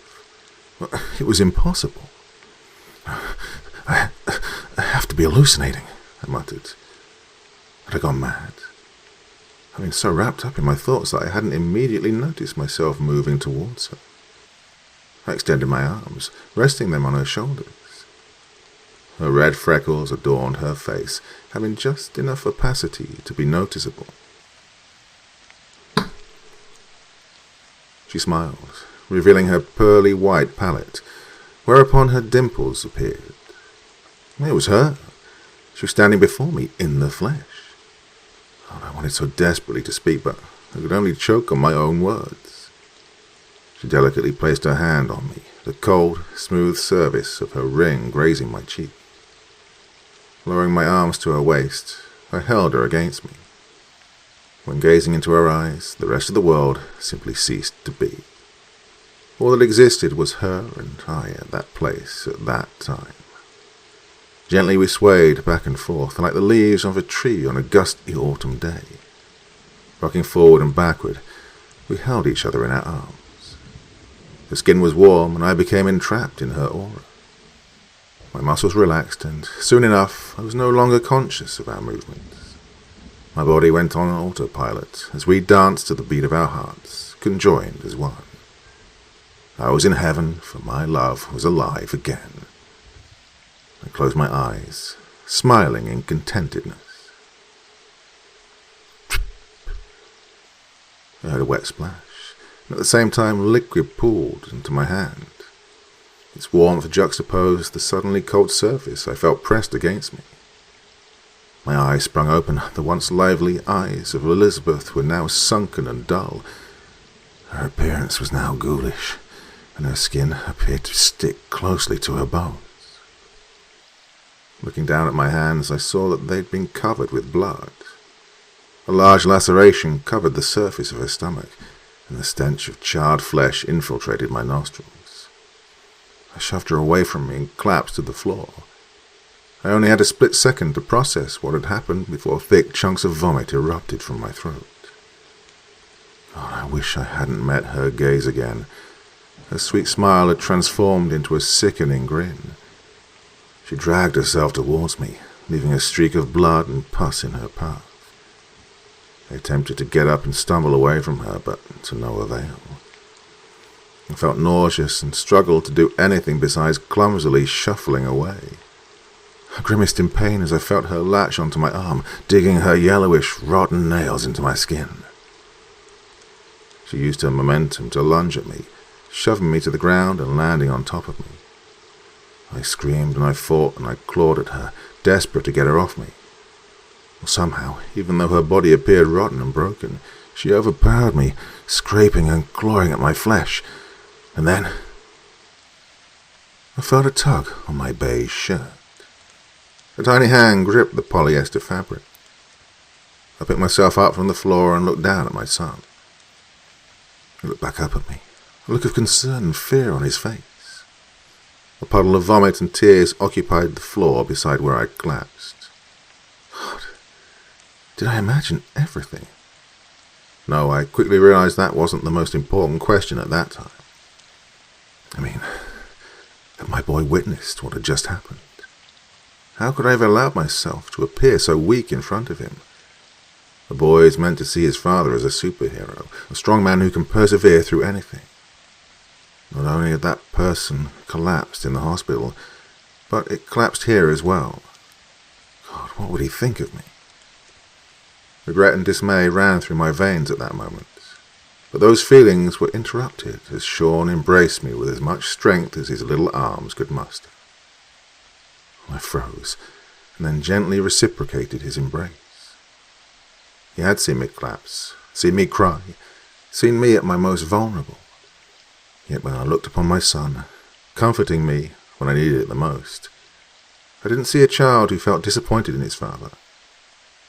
It was impossible. I have to be hallucinating, I muttered. Had I gone mad? I'd been so wrapped up in my thoughts that I hadn't immediately noticed myself moving towards her. I extended my arms, resting them on her shoulders. Her red freckles adorned her face, having just enough opacity to be noticeable. She smiled, revealing her pearly white palette, whereupon her dimples appeared. It was her. She was standing before me in the flesh. Oh, I wanted so desperately to speak, but I could only choke on my own words. She delicately placed her hand on me, the cold, smooth surface of her ring grazing my cheek. Lowering my arms to her waist, I held her against me. When gazing into her eyes, the rest of the world simply ceased to be. All that existed was her and I at that place at that time. Gently we swayed back and forth like the leaves of a tree on a gusty autumn day. Rocking forward and backward, we held each other in our arms. Her skin was warm and I became entrapped in her aura. My muscles relaxed and soon enough I was no longer conscious of our movements. My body went on autopilot as we danced to the beat of our hearts, conjoined as one. I was in heaven, for my love was alive again. I closed my eyes, smiling in contentedness. I heard a wet splash, and at the same time liquid pooled into my hand. Its warmth juxtaposed the suddenly cold surface I felt pressed against me. My eyes sprung open. The once lively eyes of Elizabeth were now sunken and dull. Her appearance was now ghoulish, and her skin appeared to stick closely to her bones. Looking down at my hands, I saw that they'd been covered with blood. A large laceration covered the surface of her stomach, and the stench of charred flesh infiltrated my nostrils. I shoved her away from me and collapsed to the floor. I only had a split second to process what had happened before thick chunks of vomit erupted from my throat. God, I wish I hadn't met her gaze again. Her sweet smile had transformed into a sickening grin. She dragged herself towards me, leaving a streak of blood and pus in her path. I attempted to get up and stumble away from her, but to no avail. I felt nauseous and struggled to do anything besides clumsily shuffling away. I grimaced in pain as I felt her latch onto my arm, digging her yellowish, rotten nails into my skin. She used her momentum to lunge at me, shoving me to the ground and landing on top of me. I screamed and I fought and I clawed at her, desperate to get her off me. Well, somehow, even though her body appeared rotten and broken, she overpowered me, scraping and clawing at my flesh. And then I felt a tug on my beige shirt. A tiny hand gripped the polyester fabric. I picked myself up from the floor and looked down at my son. He looked back up at me, a look of concern and fear on his face. A puddle of vomit and tears occupied the floor beside where I collapsed. God, did I imagine everything? No, I quickly realized that wasn't the most important question at that time. I mean, had my boy witnessed what had just happened? How could I have allowed myself to appear so weak in front of him? The boy is meant to see his father as a superhero, a strong man who can persevere through anything. Not only had that person collapsed in the hospital, but it collapsed here as well. God, what would he think of me? Regret and dismay ran through my veins at that moment, but those feelings were interrupted as Sean embraced me with as much strength as his little arms could muster. I froze, and then gently reciprocated his embrace. He had seen me collapse, seen me cry, seen me at my most vulnerable. Yet when I looked upon my son, comforting me when I needed it the most. I didn't see a child who felt disappointed in his father.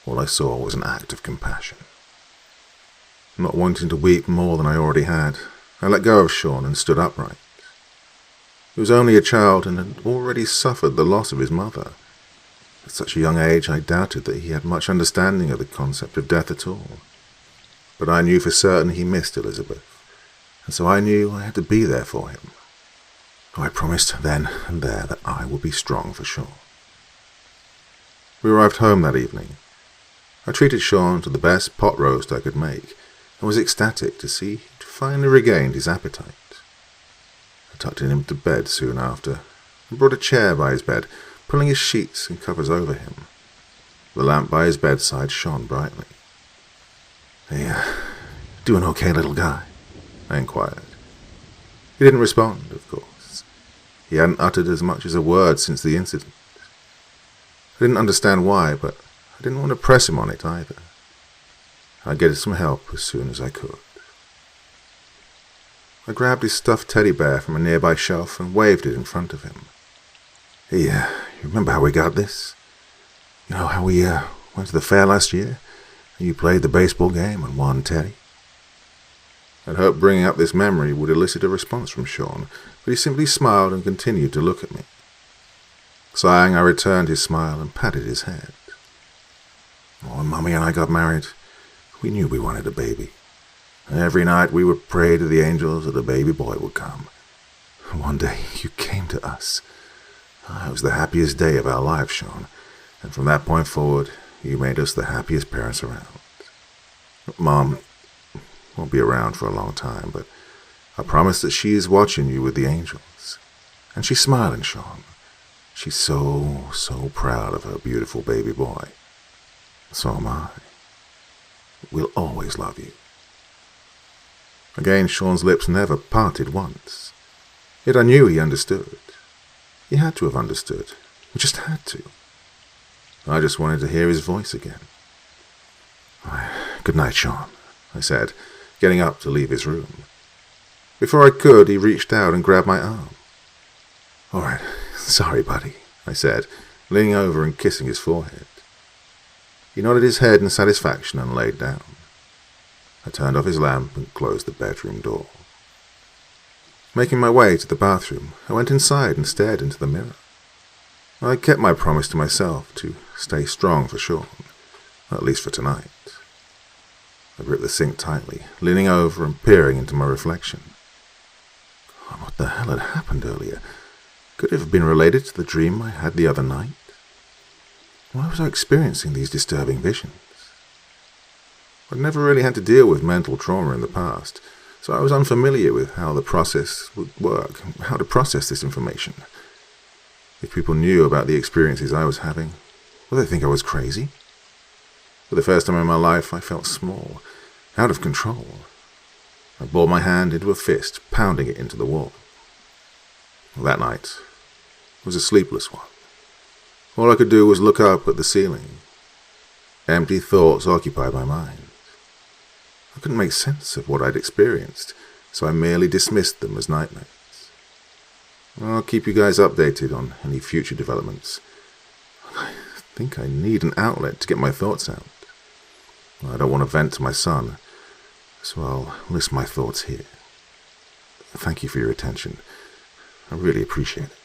All I saw was an act of compassion. Not wanting to weep more than I already had, I let go of Sean and stood upright. He was only a child and had already suffered the loss of his mother. At such a young age, I doubted that he had much understanding of the concept of death at all. But I knew for certain he missed Elizabeth, and so I knew I had to be there for him. I promised then and there that I would be strong for Sean. We arrived home that evening. I treated Sean to the best pot roast I could make, and was ecstatic to see he'd finally regained his appetite. I tucked him to bed soon after, and brought a chair by his bed, pulling his sheets and covers over him. The lamp by his bedside shone brightly. "Hey, doing okay, little guy?" I inquired. He didn't respond, of course. He hadn't uttered as much as a word since the incident. I didn't understand why, but I didn't want to press him on it either. I'd get some help as soon as I could. I grabbed his stuffed teddy bear from a nearby shelf and waved it in front of him. "Hey, you remember how we got this? You know how we went to the fair last year, and you played the baseball game and won Teddy?" I'd hoped bringing up this memory would elicit a response from Sean, but he simply smiled and continued to look at me. Sighing, I returned his smile and patted his head. When Mummy and I got married, we knew we wanted a baby. And every night we would pray to the angels that a baby boy would come. And one day you came to us. It was the happiest day of our lives, Sean, and from that point forward, you made us the happiest parents around. Mom won't be around for a long time, but I promise that she is watching you with the angels. And she's smiling, Sean. She's so proud of her beautiful baby boy. So am I. We'll always love you. Again, Sean's lips never parted once. Yet I knew he understood. He had to have understood. He just had to. I just wanted to hear his voice again. "Good night, Sean," I said, getting up to leave his room. Before I could, he reached out and grabbed my arm. "All right, sorry, buddy," I said, leaning over and kissing his forehead. He nodded his head in satisfaction and laid down. I turned off his lamp and closed the bedroom door. Making my way to the bathroom, I went inside and stared into the mirror. I kept my promise to myself to stay strong for Sean, at least for tonight. I gripped the sink tightly, leaning over and peering into my reflection. What the hell had happened earlier? Could it have been related to the dream I had the other night? Why was I experiencing these disturbing visions? I'd never really had to deal with mental trauma in the past, so I was unfamiliar with how the process would work, how to process this information. If people knew about the experiences I was having, would they think I was crazy? For the first time in my life, I felt small, out of control. I balled my hand into a fist, pounding it into the wall. That night was a sleepless one. All I could do was look up at the ceiling. Empty thoughts occupied my mind. I couldn't make sense of what I'd experienced, so I merely dismissed them as nightmares. I'll keep you guys updated on any future developments. I think I need an outlet to get my thoughts out. I don't want to vent to my son, so I'll list my thoughts here. Thank you for your attention. I really appreciate it.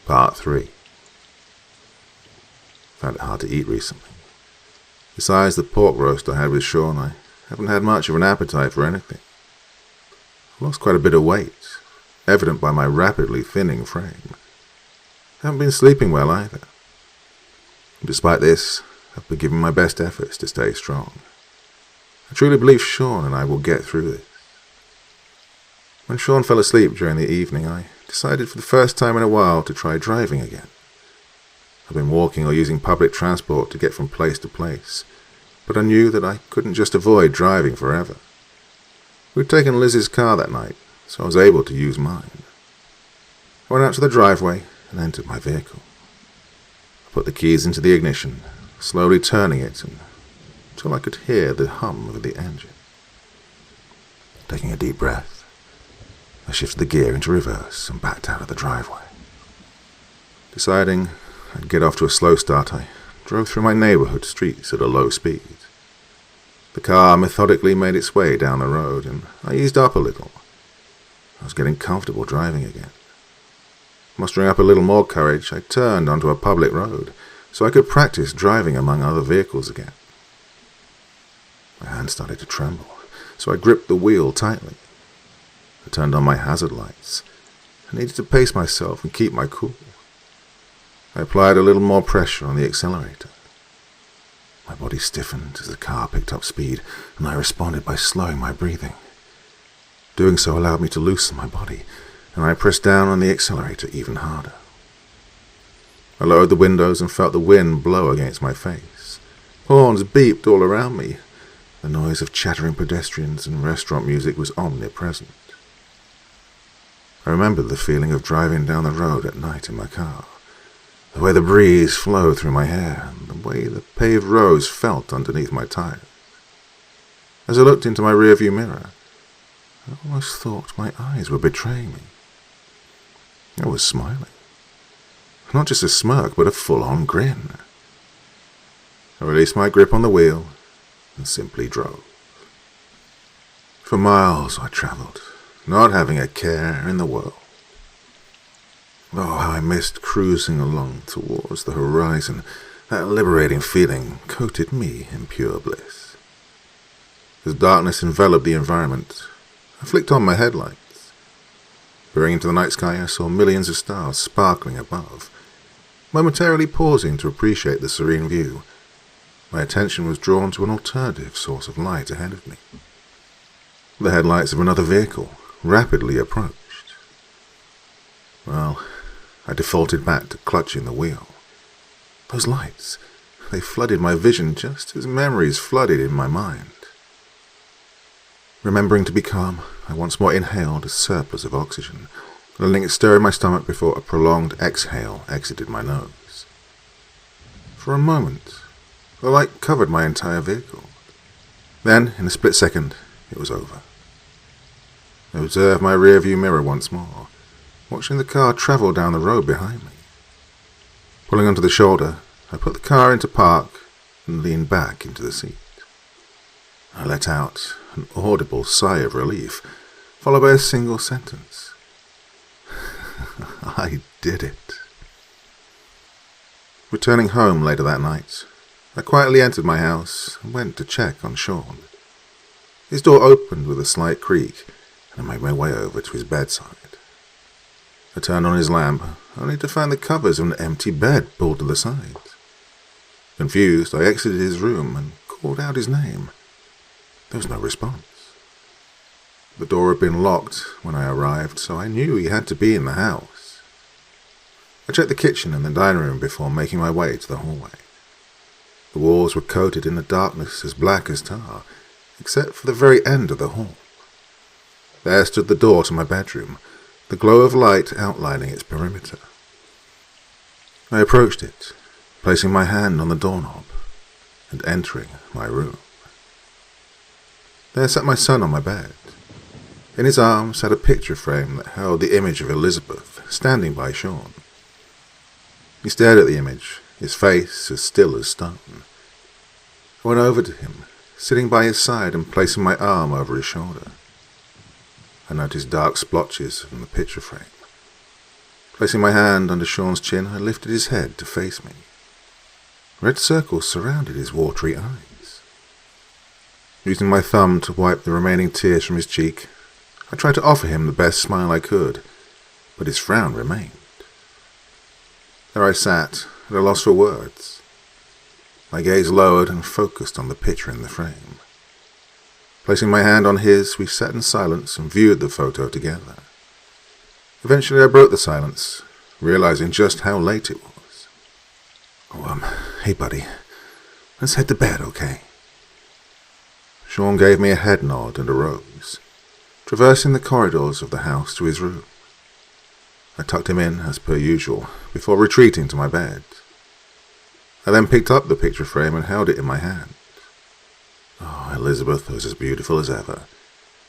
Part 3. Found it hard to eat recently. Besides the pork roast I had with Sean, I haven't had much of an appetite for anything. I've lost quite a bit of weight, evident by my rapidly thinning frame. I haven't been sleeping well either. Despite this, I've been giving my best efforts to stay strong. I truly believe Sean and I will get through this. When Sean fell asleep during the evening, I decided for the first time in a while to try driving again. I've been walking or using public transport to get from place to place, but I knew that I couldn't just avoid driving forever. We'd taken Liz's car that night, so I was able to use mine. I went out to the driveway and entered my vehicle. I put the keys into the ignition, slowly turning it until I could hear the hum of the engine. Taking a deep breath, I shifted the gear into reverse and backed out of the driveway. Deciding I'd get off to a slow start, I drove through my neighborhood streets at a low speed. The car methodically made its way down the road, and I eased up a little. I was getting comfortable driving again. Mustering up a little more courage, I turned onto a public road so I could practice driving among other vehicles again. My hand started to tremble, so I gripped the wheel tightly. I turned on my hazard lights. I needed to pace myself and keep my cool. I applied a little more pressure on the accelerator. My body stiffened as the car picked up speed, and I responded by slowing my breathing. Doing so allowed me to loosen my body, and I pressed down on the accelerator even harder. I lowered the windows and felt the wind blow against my face. Horns beeped all around me. The noise of chattering pedestrians and restaurant music was omnipresent. I remembered the feeling of driving down the road at night in my car, the way the breeze flowed through my hair, and the way the paved roads felt underneath my tires. As I looked into my rearview mirror, I almost thought my eyes were betraying me. I was smiling. Not just a smirk, but a full-on grin. I released my grip on the wheel and simply drove. For miles I travelled, not having a care in the world. Oh, how I missed cruising along towards the horizon. That liberating feeling coated me in pure bliss. As darkness enveloped the environment, I flicked on my headlights. Peering into the night sky, I saw millions of stars sparkling above. Momentarily pausing to appreciate the serene view, my attention was drawn to an alternative source of light ahead of me. The headlights of another vehicle rapidly approached. Well, I defaulted back to clutching the wheel. Those lights, they flooded my vision just as memories flooded in my mind. Remembering to be calm, I once more inhaled a surplus of oxygen, letting it stir in my stomach before a prolonged exhale exited my nose. For a moment, the light covered my entire vehicle. Then, in a split second, it was over. I observed my rearview mirror once more, watching the car travel down the road behind me. Pulling onto the shoulder, I put the car into park and leaned back into the seat. I let out an audible sigh of relief, followed by a single sentence. I did it. Returning home later that night, I quietly entered my house and went to check on Sean. His door opened with a slight creak, and I made my way over to his bedside. I turned on his lamp, only to find the covers of an empty bed pulled to the side. Confused, I exited his room and called out his name. There was no response. The door had been locked when I arrived, so I knew he had to be in the house. I checked the kitchen and the dining room before making my way to the hallway. The walls were coated in a darkness as black as tar, except for the very end of the hall. There stood the door to my bedroom, the glow of light outlining its perimeter. I approached it, placing my hand on the doorknob and entering my room. There sat my son on my bed. In his arms sat a picture frame that held the image of Elizabeth standing by Sean. He stared at the image, his face as still as stone. I went over to him, sitting by his side and placing my arm over his shoulder. I noticed dark splotches from the picture frame. Placing my hand under Sean's chin, I lifted his head to face me. Red circles surrounded his watery eyes. Using my thumb to wipe the remaining tears from his cheek, I tried to offer him the best smile I could, but his frown remained. There I sat, at a loss for words. My gaze lowered and focused on the picture in the frame. Placing my hand on his, we sat in silence and viewed the photo together. Eventually I broke the silence, realizing just how late it was. Hey buddy, let's head to bed, okay? Sean gave me a head nod and arose, traversing the corridors of the house to his room. I tucked him in, as per usual, before retreating to my bed. I then picked up the picture frame and held it in my hand. Oh, Elizabeth was as beautiful as ever,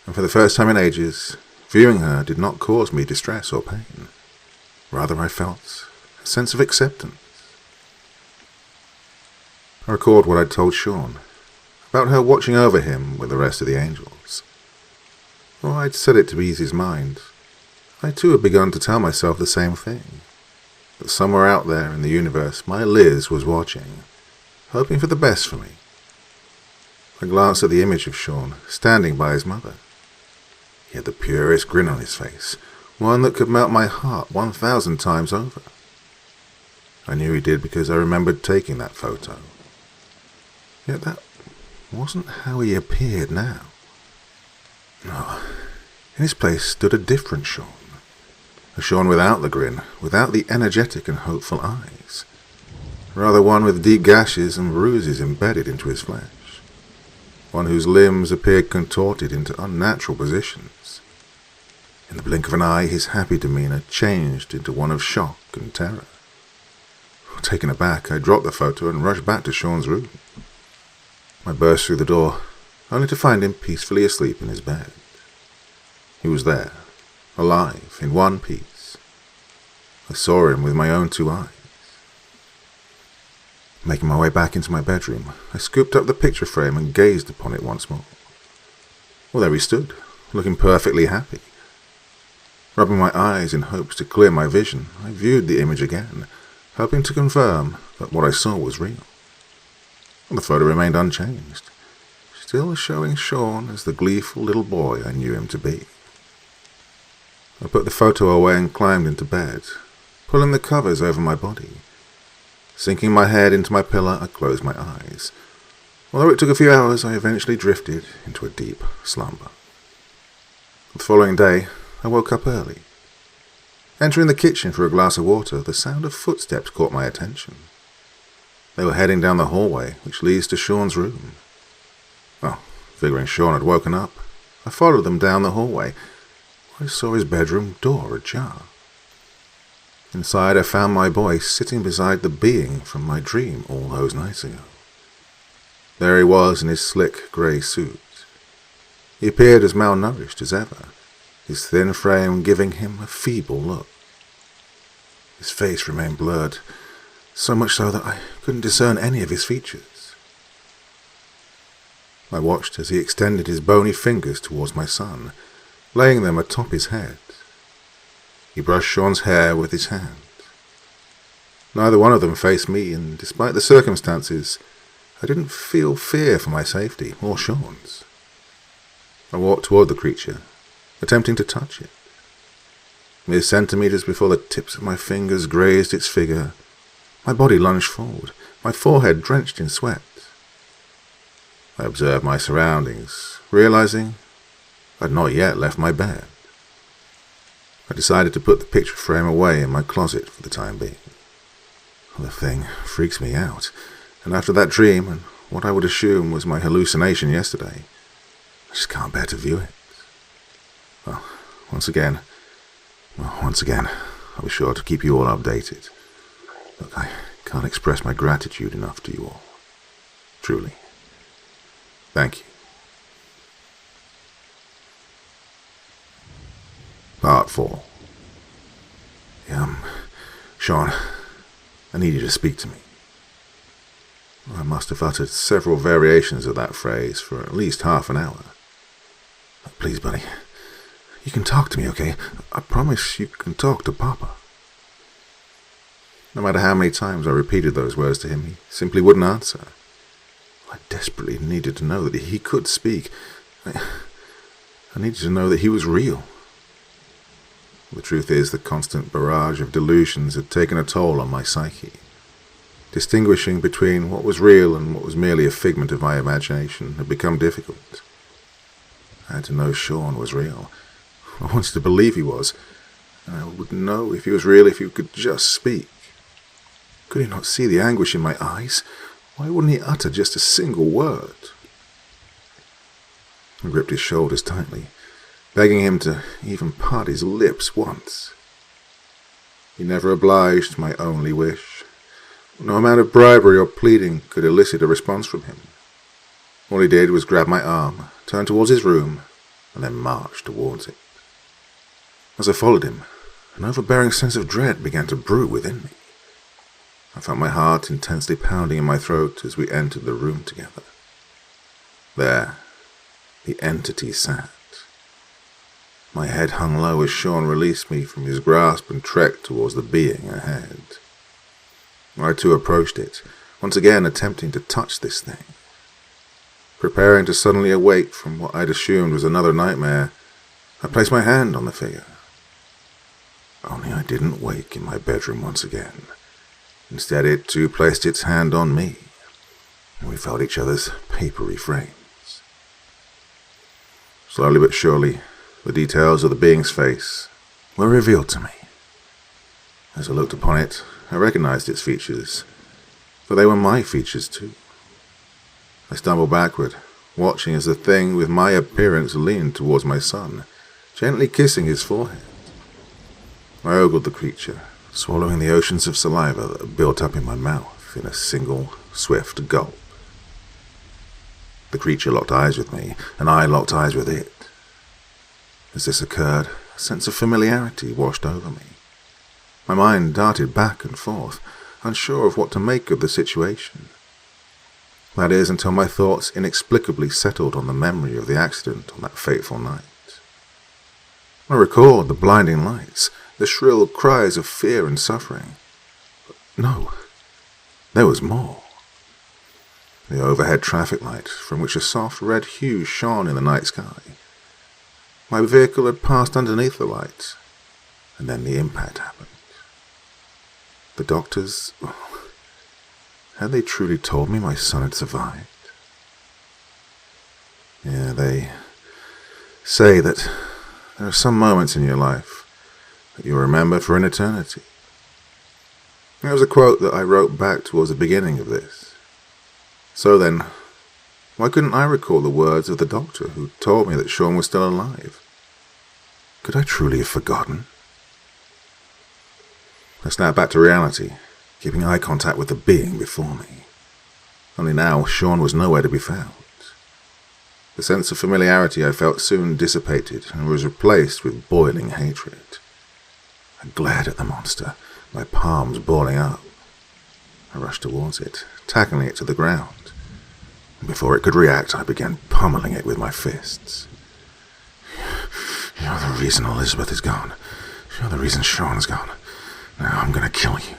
and for the first time in ages, Viewing her did not cause me distress or pain. Rather, I felt a sense of acceptance. I recalled what I'd told Sean, about her watching over him with the rest of the angels. Well, I'd said it to ease his mind. I too had begun to tell myself the same thing, that somewhere out there in the universe my Liz was watching, hoping for the best for me. I glanced at the image of Sean, standing by his mother. He had the purest grin on his face, one that could melt my heart 1,000 times over. I knew he did because I remembered taking that photo. Yet that wasn't how he appeared now. No, in his place stood a different Sean. A Sean without the grin, without the energetic and hopeful eyes. Rather one with deep gashes and bruises embedded into his flesh. One whose limbs appeared contorted into unnatural positions. In the blink of an eye, his happy demeanor changed into one of shock and terror. Taken aback, I dropped the photo and rushed back to Sean's room. I burst through the door, only to find him peacefully asleep in his bed. He was there, alive, in one piece. I saw him with my own 2 eyes. Making my way back into my bedroom, I scooped up the picture frame and gazed upon it once more. Well, there he stood, looking perfectly happy. Rubbing my eyes in hopes to clear my vision, I viewed the image again, hoping to confirm that what I saw was real. The photo remained unchanged, still showing Sean as the gleeful little boy I knew him to be. I put the photo away and climbed into bed, pulling the covers over my body. Sinking my head into my pillow, I closed my eyes. Although it took a few hours, I eventually drifted into a deep slumber. The following day, I woke up early. Entering the kitchen for a glass of water, the sound of footsteps caught my attention. They were heading down the hallway, which leads to Sean's room. Well, figuring Sean had woken up, I followed them down the hallway. I saw his bedroom door ajar. Inside, I found my boy sitting beside the being from my dream all those nights ago. There he was in his slick grey suit. He appeared as malnourished as ever, his thin frame giving him a feeble look. His face remained blurred, so much so that I couldn't discern any of his features. I watched as he extended his bony fingers towards my son, laying them atop his head. He brushed Sean's hair with his hand. Neither one of them faced me, and despite the circumstances, I didn't feel fear for my safety or Sean's. I walked toward the creature, attempting to touch it. Mere centimeters before the tips of my fingers grazed its figure, my body lunged forward, my forehead drenched in sweat. I observed my surroundings, realizing I'd not yet left my bed. I decided to put the picture frame away in my closet for the time being. The thing freaks me out, and after that dream and what I would assume was my hallucination yesterday, I just can't bear to view it. Well, once again, I'll be sure to keep you all updated. Look, I can't express my gratitude enough to you all. Truly. Thank you. Part 4. Sean, I need you to speak to me. I must have uttered several variations of that phrase for at least half an hour. Please, buddy, you can talk to me, okay? I promise you can talk to Papa. No matter how many times I repeated those words to him, he simply wouldn't answer. I desperately needed to know that he could speak. I needed to know that he was real. The truth is, the constant barrage of delusions had taken a toll on my psyche. Distinguishing between what was real and what was merely a figment of my imagination had become difficult. I had to know Sean was real. I wanted to believe he was, and I would know if he was real if he could just speak. Could he not see the anguish in my eyes? Why wouldn't he utter just a single word? I gripped his shoulders tightly, begging him to even part his lips once. He never obliged my only wish. No amount of bribery or pleading could elicit a response from him. All he did was grab my arm, turn towards his room, and then march towards it. As I followed him, an overbearing sense of dread began to brew within me. I felt my heart intensely pounding in my throat as we entered the room together. There, the entity sat. My head hung low as Sean released me from his grasp and trekked towards the being ahead. I too approached it, once again attempting to touch this thing. Preparing to suddenly awake from what I'd assumed was another nightmare, I placed my hand on the figure. Only I didn't wake in my bedroom once again. Instead, it too placed its hand on me, and we felt each other's papery frames. Slowly but surely, the details of the being's face were revealed to me. As I looked upon it, I recognized its features, for they were my features too. I stumbled backward, watching as the thing with my appearance leaned towards my son, gently kissing his forehead. I ogled the creature, swallowing the oceans of saliva that built up in my mouth in a single, swift gulp. The creature locked eyes with me, and I locked eyes with it. As this occurred, a sense of familiarity washed over me. My mind darted back and forth, unsure of what to make of the situation. That is, until my thoughts inexplicably settled on the memory of the accident on that fateful night. I recalled the blinding lights, the shrill cries of fear and suffering. But no, there was more. The overhead traffic light, from which a soft red hue shone in the night sky. My vehicle had passed underneath the light, and then the impact happened. The doctors, had they truly told me my son had survived? Yeah, they say that there are some moments in your life that you'll remember for an eternity. There was a quote that I wrote back towards the beginning of this. So then, why couldn't I recall the words of the doctor who told me that Sean was still alive? Could I truly have forgotten? I snapped back to reality, keeping eye contact with the being before me. Only now, Sean was nowhere to be found. The sense of familiarity I felt soon dissipated and was replaced with boiling hatred. I glared at the monster, my palms balling up. I rushed towards it, tackling it to the ground. And before it could react, I began pummeling it with my fists. You're the reason Elizabeth is gone. You're the reason Sean's gone. Now I'm gonna kill you,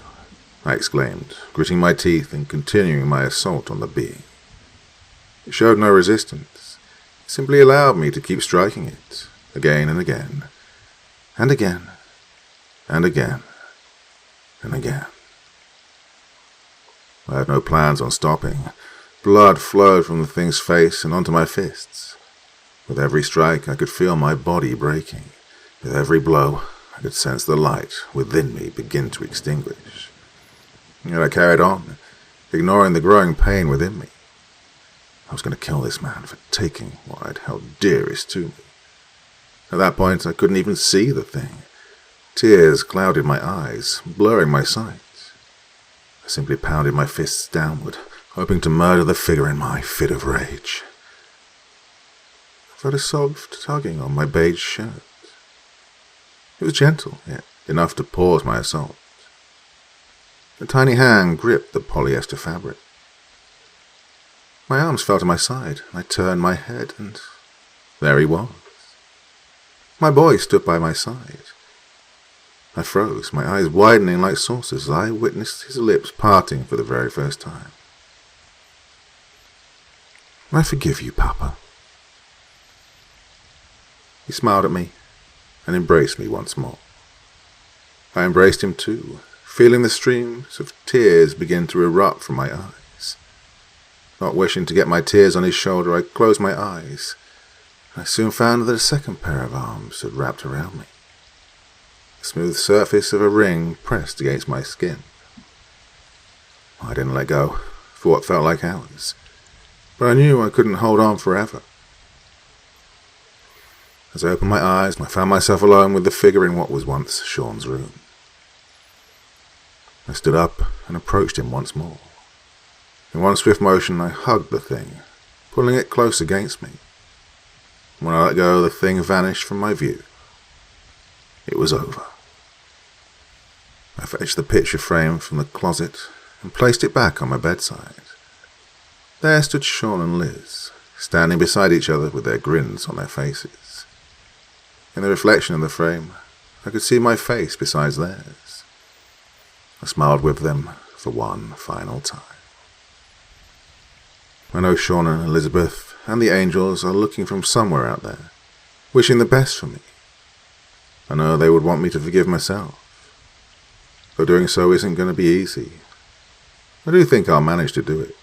I exclaimed, gritting my teeth and continuing my assault on the being. It showed no resistance. It simply allowed me to keep striking it, again and again, and again, and again, and again. I had no plans on stopping. Blood flowed from the thing's face and onto my fists. With every strike, I could feel my body breaking. With every blow, I could sense the light within me begin to extinguish. Yet I carried on, ignoring the growing pain within me. I was going to kill this man for taking what I'd held dearest to me. At that point, I couldn't even see the thing. Tears clouded my eyes, blurring my sight. I simply pounded my fists downward, hoping to murder the figure in my fit of rage. I felt a soft tugging on my beige shirt. It was gentle, yet enough to pause my assault. A tiny hand gripped the polyester fabric. My arms fell to my side. I turned my head, and there he was. My boy stood by my side. I froze, my eyes widening like saucers as I witnessed his lips parting for the very first time. I forgive you, Papa. He smiled at me and embraced me once more. I embraced him too, feeling the streams of tears begin to erupt from my eyes. Not wishing to get my tears on his shoulder, I closed my eyes. I soon found that a second pair of arms had wrapped around me. The smooth surface of a ring pressed against my skin. I didn't let go for what felt like hours, but I knew I couldn't hold on forever. As I opened my eyes, I found myself alone with the figure in what was once Sean's room. I stood up and approached him once more. In one swift motion, I hugged the thing, pulling it close against me. When I let go, the thing vanished from my view. It was over. I fetched the picture frame from the closet and placed it back on my bedside. There stood Sean and Liz, standing beside each other with their grins on their faces. In the reflection of the frame, I could see my face beside theirs. I smiled with them for one final time. I know Sean and Elizabeth and the angels are looking from somewhere out there, wishing the best for me. I know they would want me to forgive myself, though doing so isn't going to be easy. I do think I'll manage to do it.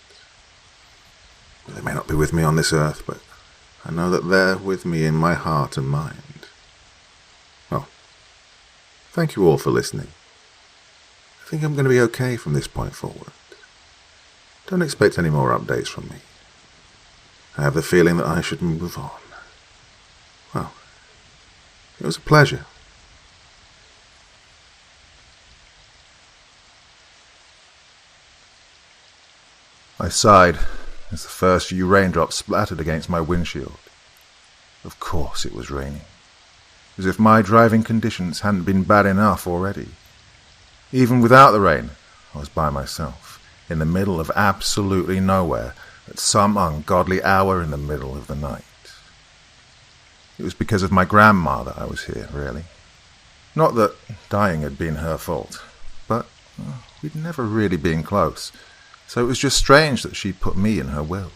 They may not be with me on this earth, but I know that they're with me in my heart and mind. Well, thank you all for listening. I think I'm going to be okay from this point forward. Don't expect any more updates from me. I have the feeling that I should move on. Well, it was a pleasure. I sighed as the first few raindrops splattered against my windshield. Of course it was raining, as if my driving conditions hadn't been bad enough already. Even without the rain, I was by myself, in the middle of absolutely nowhere, at some ungodly hour in the middle of the night. It was because of my grandma that I was here, really. Not that dying had been her fault, but we'd never really been close. So it was just strange that she'd put me in her will.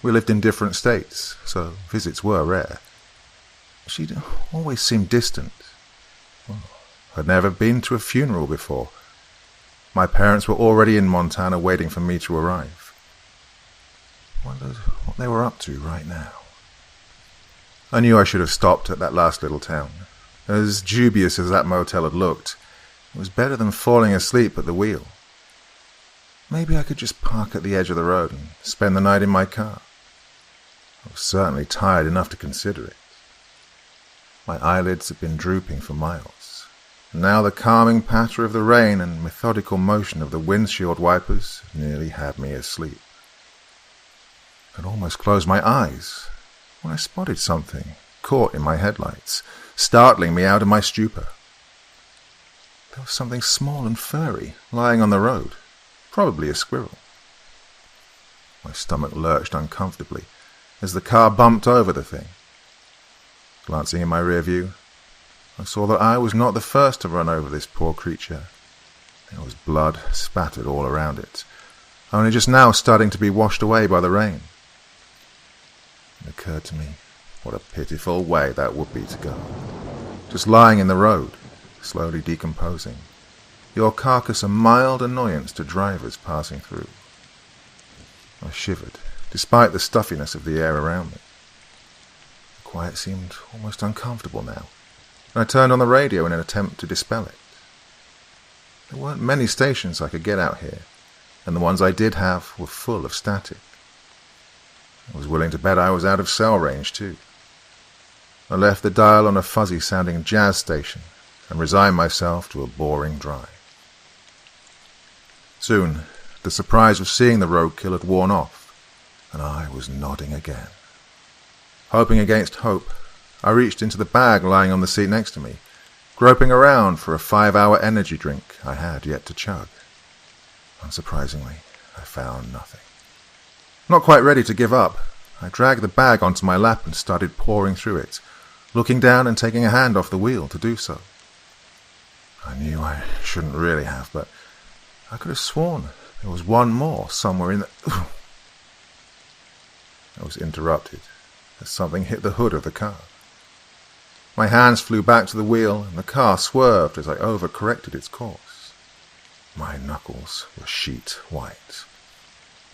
We lived in different states, so visits were rare. She'd always seemed distant. I'd never been to a funeral before. My parents were already in Montana waiting for me to arrive. I wondered what they were up to right now. I knew I should have stopped at that last little town. As dubious as that motel had looked, it was better than falling asleep at the wheel. Maybe I could just park at the edge of the road and spend the night in my car. I was certainly tired enough to consider it. My eyelids had been drooping for miles, and now the calming patter of the rain and methodical motion of the windshield wipers nearly had me asleep. I'd almost closed my eyes when I spotted something caught in my headlights, startling me out of my stupor. There was something small and furry lying on the road. Probably a squirrel. My stomach lurched uncomfortably as the car bumped over the thing. Glancing in my rear view, I saw that I was not the first to run over this poor creature. There was blood spattered all around it, only just now starting to be washed away by the rain. It occurred to me what a pitiful way that would be to go. Just lying in the road, slowly decomposing. Your carcass a mild annoyance to drivers passing through. I shivered, despite the stuffiness of the air around me. The quiet seemed almost uncomfortable now, and I turned on the radio in an attempt to dispel it. There weren't many stations I could get out here, and the ones I did have were full of static. I was willing to bet I was out of cell range, too. I left the dial on a fuzzy-sounding jazz station and resigned myself to a boring drive. Soon, the surprise of seeing the roadkill had worn off, and I was nodding again. Hoping against hope, I reached into the bag lying on the seat next to me, groping around for a 5-hour energy drink I had yet to chug. Unsurprisingly, I found nothing. Not quite ready to give up, I dragged the bag onto my lap and started pouring through it, looking down and taking a hand off the wheel to do so. I knew I shouldn't really have, but I could have sworn there was one more somewhere in the... I was interrupted as something hit the hood of the car. My hands flew back to the wheel and the car swerved as I overcorrected its course. My knuckles were sheet white.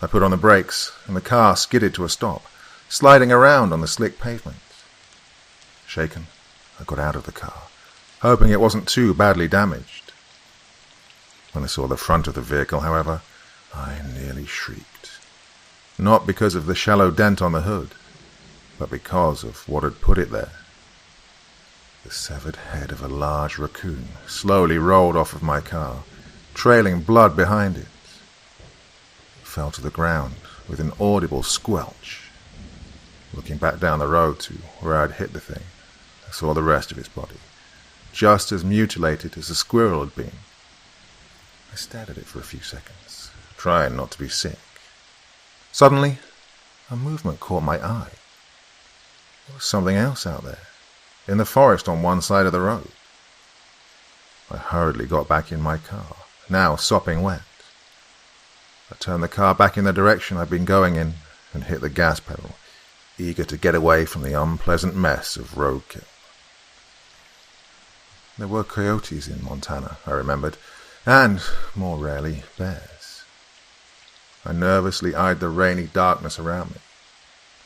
I put on the brakes and the car skidded to a stop, sliding around on the slick pavement. Shaken, I got out of the car, hoping it wasn't too badly damaged. When I saw the front of the vehicle, however, I nearly shrieked. Not because of the shallow dent on the hood, but because of what had put it there. The severed head of a large raccoon slowly rolled off of my car, trailing blood behind it. It fell to the ground with an audible squelch. Looking back down the road to where I'd hit the thing, I saw the rest of its body, just as mutilated as a squirrel had been. I stared at it for a few seconds, trying not to be sick. Suddenly, a movement caught my eye. There was something else out there, in the forest on one side of the road. I hurriedly got back in my car, now sopping wet. I turned the car back in the direction I'd been going in and hit the gas pedal, eager to get away from the unpleasant mess of roadkill. There were coyotes in Montana, I remembered, and, more rarely, bears. I nervously eyed the rainy darkness around me,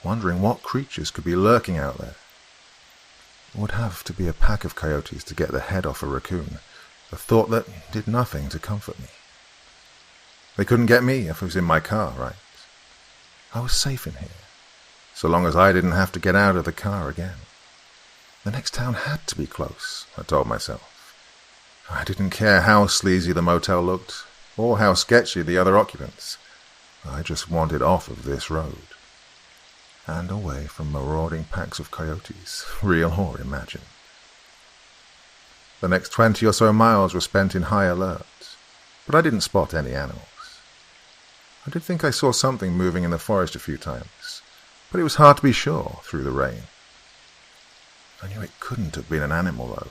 wondering what creatures could be lurking out there. It would have to be a pack of coyotes to get the head off a raccoon, a thought that did nothing to comfort me. They couldn't get me if I was in my car, right? I was safe in here, so long as I didn't have to get out of the car again. The next town had to be close, I told myself. I didn't care how sleazy the motel looked, or how sketchy the other occupants. I just wanted off of this road, and away from marauding packs of coyotes, real or imagined. The next 20 or so miles were spent in high alert, but I didn't spot any animals. I did think I saw something moving in the forest a few times, but it was hard to be sure through the rain. I knew it couldn't have been an animal, though,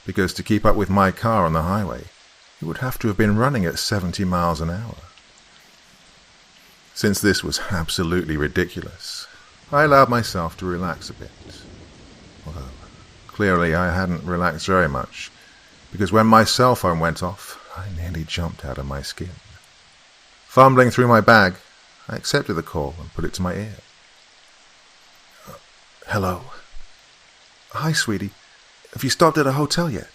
because to keep up with my car on the highway, it would have to have been running at 70 miles an hour. Since this was absolutely ridiculous, I allowed myself to relax a bit. Although, clearly I hadn't relaxed very much, because when my cell phone went off, I nearly jumped out of my skin. Fumbling through my bag, I accepted the call and put it to my ear. Hello? Hi, sweetie. Have you stopped at a hotel yet?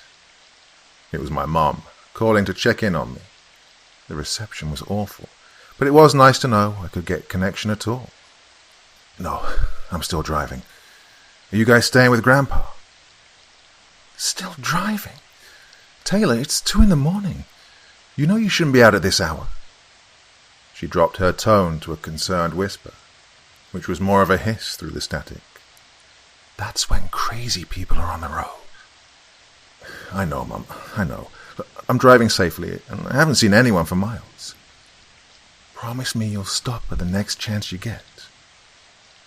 It was my mom, calling to check in on me. The reception was awful, but it was nice to know I could get connection at all. No, I'm still driving. Are you guys staying with Grandpa? Still driving? Taylor, it's 2 a.m. You know you shouldn't be out at this hour. She dropped her tone to a concerned whisper, which was more of a hiss through the static. That's when crazy people are on the road. I know, Mum, I know. I'm driving safely, and I haven't seen anyone for miles. Promise me you'll stop at the next chance you get.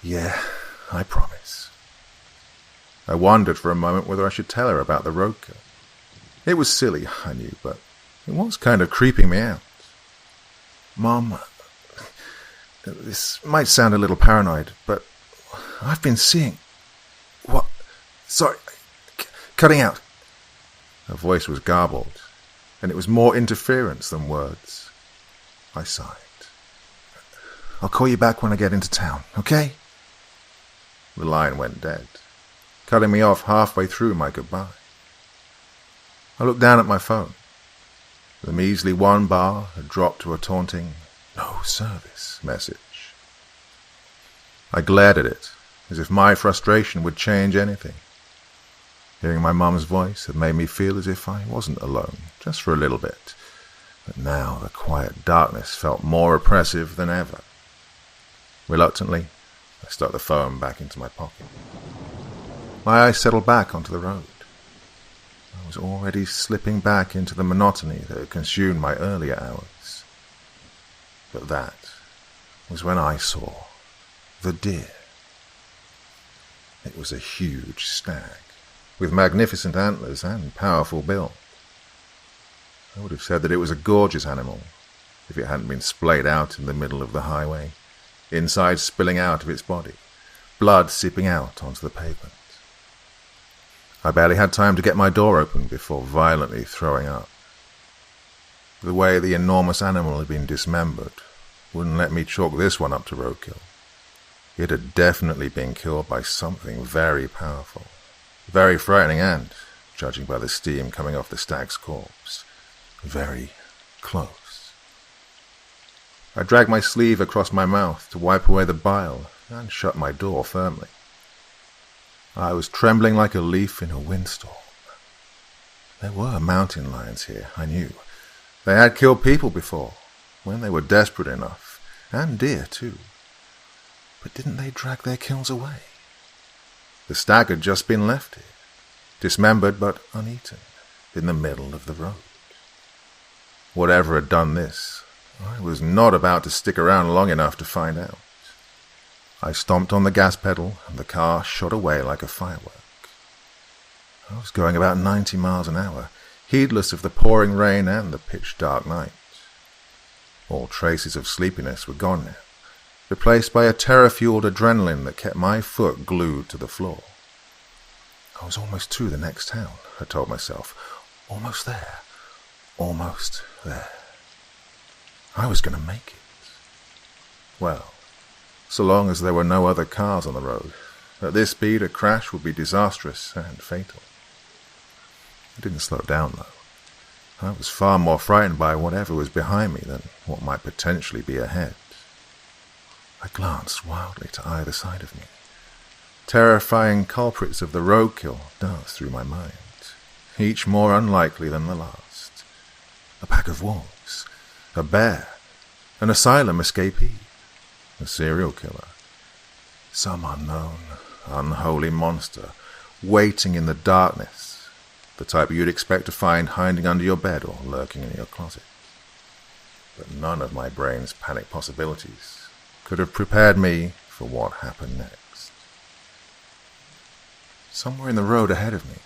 Yeah, I promise. I wondered for a moment whether I should tell her about the roadkill. It was silly, I knew, but it was kind of creeping me out. Mom, this might sound a little paranoid, but I've been seeing... What? Sorry, cutting out. Her voice was garbled, and it was more interference than words. I sighed. I'll call you back when I get into town, okay? The line went dead, cutting me off halfway through my goodbye. I looked down at my phone. The measly 1 bar had dropped to a taunting, "No service" message. I glared at it, as if my frustration would change anything. Hearing my mum's voice had made me feel as if I wasn't alone, just for a little bit. But now the quiet darkness felt more oppressive than ever. Reluctantly, I stuck the phone back into my pocket. My eyes settled back onto the road. I was already slipping back into the monotony that had consumed my earlier hours. But that was when I saw the deer. It was a huge stag, with magnificent antlers and powerful build. I would have said that it was a gorgeous animal, if it hadn't been splayed out in the middle of the highway, inside spilling out of its body, blood seeping out onto the pavement. I barely had time to get my door open before violently throwing up. The way the enormous animal had been dismembered wouldn't let me chalk this one up to roadkill. It had definitely been killed by something very powerful, very frightening and, judging by the steam coming off the stag's corpse, very close. I dragged my sleeve across my mouth to wipe away the bile and shut my door firmly. I was trembling like a leaf in a windstorm. There were mountain lions here, I knew. They had killed people before, when they were desperate enough, and deer too. But didn't they drag their kills away? The stag had just been left here. dismembered but uneaten, in the middle of the road. Whatever had done this, I was not about to stick around long enough to find out. I stomped on the gas pedal, and the car shot away like a firework. I was going about 90 miles an hour, heedless of the pouring rain and the pitch-dark night. All traces of sleepiness were gone now, replaced by a terror-fueled adrenaline that kept my foot glued to the floor. I was almost to the next town, I told myself. Almost there. Almost there. I was going to make it. Well, so long as there were no other cars on the road. At this speed, a crash would be disastrous and fatal. I didn't slow down, though. I was far more frightened by whatever was behind me than what might potentially be ahead. I glanced wildly to either side of me. Terrifying culprits of the roadkill danced through my mind, each more unlikely than the last. A pack of wolves, a bear, an asylum escapee, a serial killer, some unknown, unholy monster waiting in the darkness, the type you'd expect to find hiding under your bed or lurking in your closet. But none of my brain's panic possibilities could have prepared me for what happened next. Somewhere in the road ahead of me,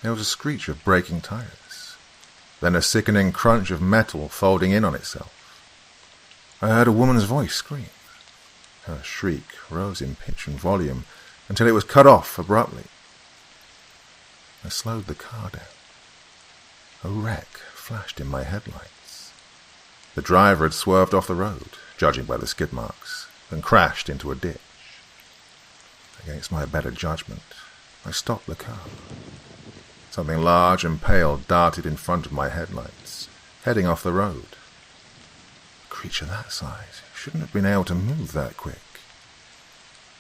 there was a screech of braking tires, then a sickening crunch of metal folding in on itself. I heard a woman's voice scream. Her shriek rose in pitch and volume until it was cut off abruptly. I slowed the car down. A wreck flashed in my headlights. The driver had swerved off the road, judging by the skid marks, and crashed into a ditch. Against my better judgment, I stopped the car. Something large and pale darted in front of my headlights, heading off the road. A creature that size shouldn't have been able to move that quick.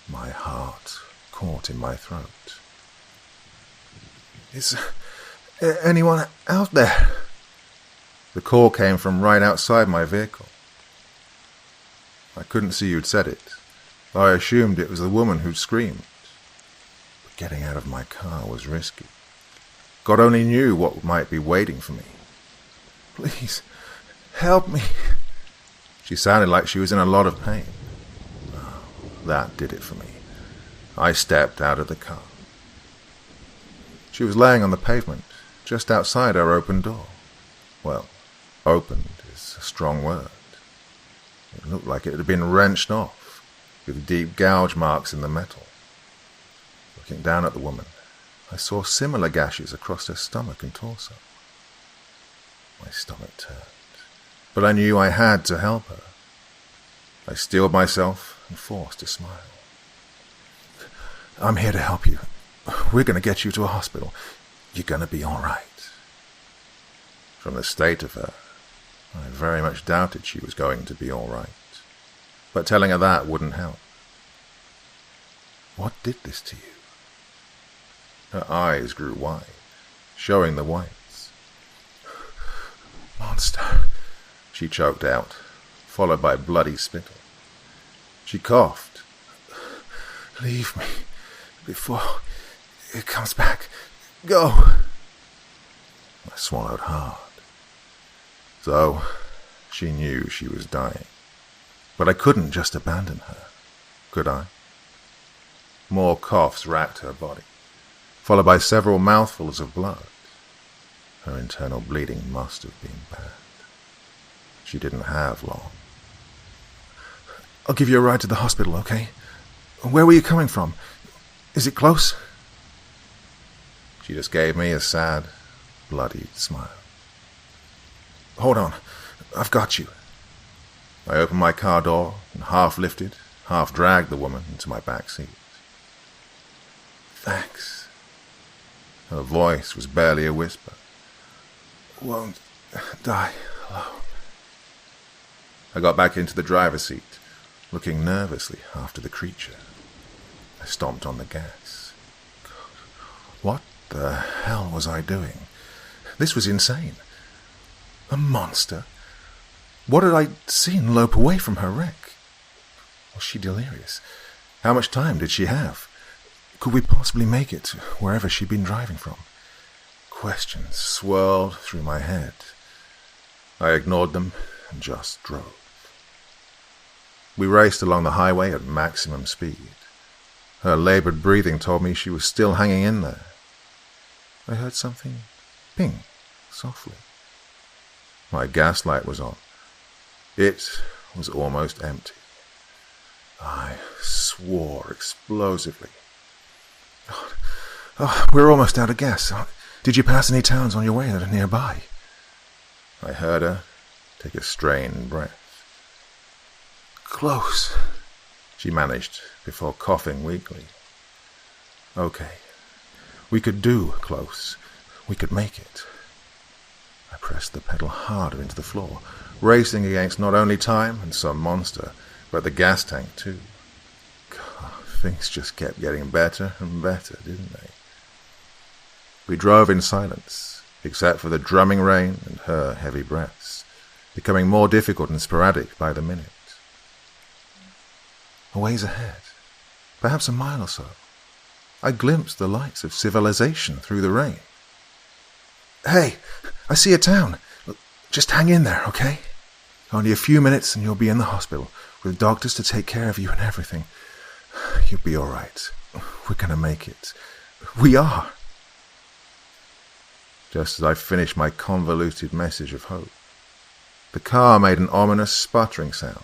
My heart caught in my throat. Is anyone out there? The call came from right outside my vehicle. I couldn't see who'd said it. I assumed it was the woman who'd screamed. But getting out of my car was risky. God only knew what might be waiting for me. Please, help me. She sounded like she was in a lot of pain. Oh, that did it for me. I stepped out of the car. She was laying on the pavement, just outside our open door. Well, opened is a strong word. It looked like it had been wrenched off, with deep gouge marks in the metal. Looking down at the woman, I saw similar gashes across her stomach and torso. My stomach turned, but I knew I had to help her. I steeled myself and forced a smile. I'm here to help you. We're going to get you to a hospital. You're going to be all right. From the state of her, I very much doubted she was going to be all right. But telling her that wouldn't help. What did this to you? Her eyes grew wide, showing the whites. Monster, she choked out, followed by bloody spittle. She coughed. Leave me before it comes back. Go. I swallowed hard. So, she knew she was dying. But I couldn't just abandon her, could I? More coughs racked her body, followed by several mouthfuls of blood. Her internal bleeding must have been bad. She didn't have long. I'll give you a ride to the hospital, okay? Where were you coming from? Is it close? She just gave me a sad, bloody smile. Hold on, I've got you. I opened my car door and half lifted, half dragged the woman into my back seat. Thanks. Her voice was barely a whisper. Won't die alone. I got back into the driver's seat, looking nervously after the creature. I stomped on the gas. What the hell was I doing? This was insane. A monster? What had I seen lope away from her wreck? Was she delirious? How much time did she have? Could we possibly make it to wherever she'd been driving from? Questions swirled through my head. I ignored them and just drove. We raced along the highway at maximum speed. Her labored breathing told me she was still hanging in there. I heard something ping softly. My gas light was on. It was almost empty. I swore explosively. Oh, we're almost out of gas. Did you pass any towns on your way that are nearby? I heard her take a strained breath. Close, she managed before coughing weakly. Okay, we could do close. We could make it. I pressed the pedal harder into the floor, racing against not only time and some monster, but the gas tank too. God, things just kept getting better and better, didn't they? We drove in silence, except for the drumming rain and her heavy breaths, becoming more difficult and sporadic by the minute. A ways ahead, perhaps a mile or so, I glimpsed the lights of civilization through the rain. Hey, I see a town. Look, just hang in there, okay? Only a few minutes and you'll be in the hospital, with doctors to take care of you and everything. You'll be all right. We're gonna make it. We are. Just as I finished my convoluted message of hope, the car made an ominous sputtering sound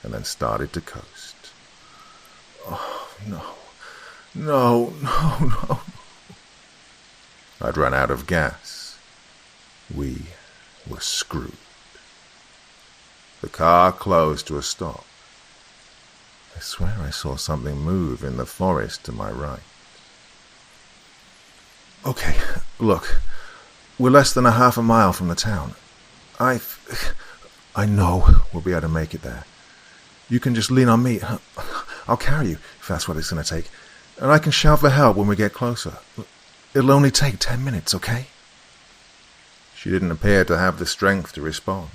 and then started to coast. Oh, no. No. I'd run out of gas. We were screwed. The car closed to a stop. I swear I saw something move in the forest to my right. Okay, look. We're less than a half a mile from the town. I know we'll be able to make it there. You can just lean on me. I'll carry you, if that's what it's going to take. And I can shout for help when we get closer. It'll only take 10 minutes, okay? She didn't appear to have the strength to respond.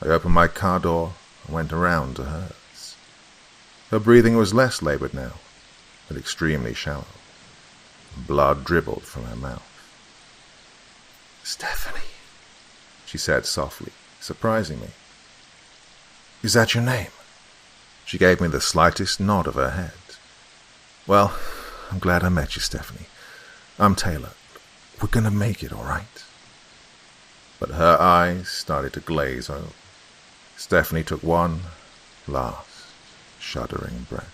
I opened my car door and went around to hers. Her breathing was less labored now, but extremely shallow. Blood dribbled from her mouth. Stephanie, she said softly, surprising me. Is that your name? She gave me the slightest nod of her head. Well, I'm glad I met you, Stephanie. I'm Taylor. We're gonna make it, all right? But her eyes started to glaze over. Stephanie took one last, shuddering breath.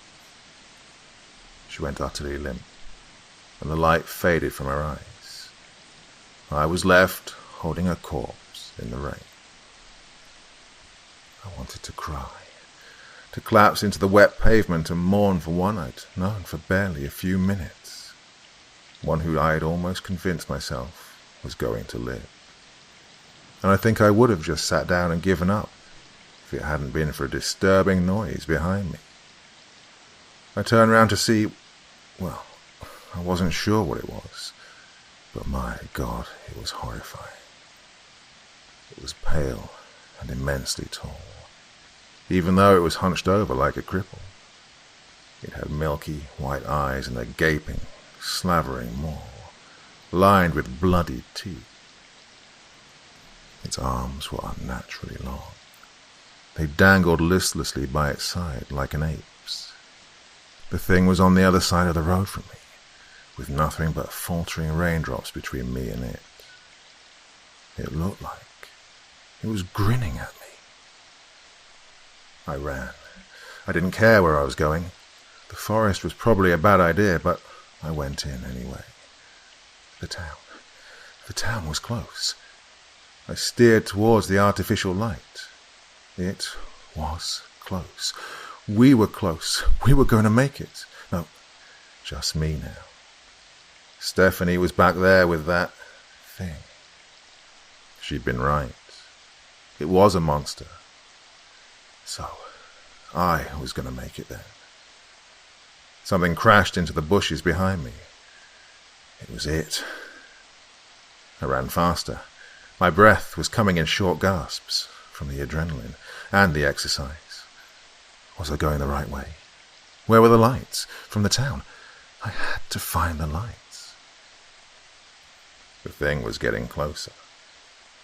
She went utterly limp, and the light faded from her eyes. I was left holding a corpse in the rain. I wanted to cry, to collapse into the wet pavement and mourn for one I'd known for barely a few minutes, one who I had almost convinced myself was going to live. And I think I would have just sat down and given up if it hadn't been for a disturbing noise behind me. I turned round to see, well, I wasn't sure what it was, but my God, it was horrifying. It was pale and immensely tall, even though it was hunched over like a cripple. It had milky white eyes and a gaping, slavering maw, lined with bloody teeth. Its arms were unnaturally long. They dangled listlessly by its side like an ape's. The thing was on the other side of the road from me, with nothing but faltering raindrops between me and it. It looked like it was grinning at me. I ran. I didn't care where I was going. The forest was probably a bad idea, but I went in anyway. The town was close. I steered towards the artificial light. It was close. We were close. We were going to make it. No, just me now. Stephanie was back there with that thing. She'd been right. It was a monster. So, I was going to make it then. Something crashed into the bushes behind me. It was it. I ran faster. My breath was coming in short gasps from the adrenaline and the exercise. Was I going the right way? Where were the lights from the town? I had to find the lights. The thing was getting closer.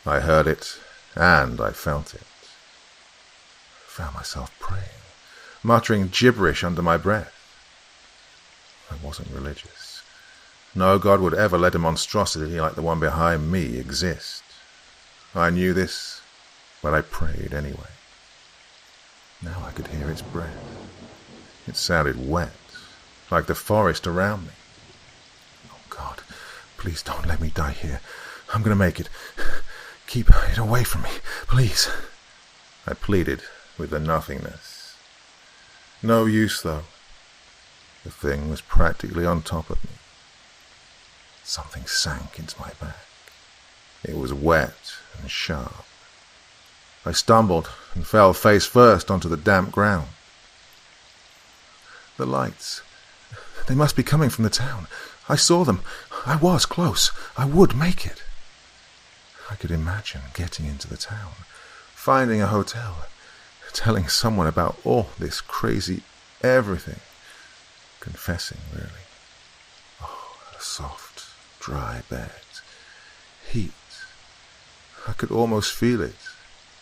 I heard it, and I felt it. I found myself praying, muttering gibberish under my breath. I wasn't religious. No God would ever let a monstrosity like the one behind me exist. I knew this, but I prayed anyway. Now I could hear its breath. It sounded wet, like the forest around me. Oh God, please don't let me die here. I'm going to make it. Keep it away from me, please. I pleaded with the nothingness. No use, though. The thing was practically on top of me. Something sank into my back. It was wet and sharp. I stumbled and fell face first onto the damp ground. The lights. They must be coming from the town. I saw them. I was close. I would make it. I could imagine getting into the town, finding a hotel, telling someone about all this crazy everything, confessing, really. Oh, a soft, dry bed, heat. I could almost feel it,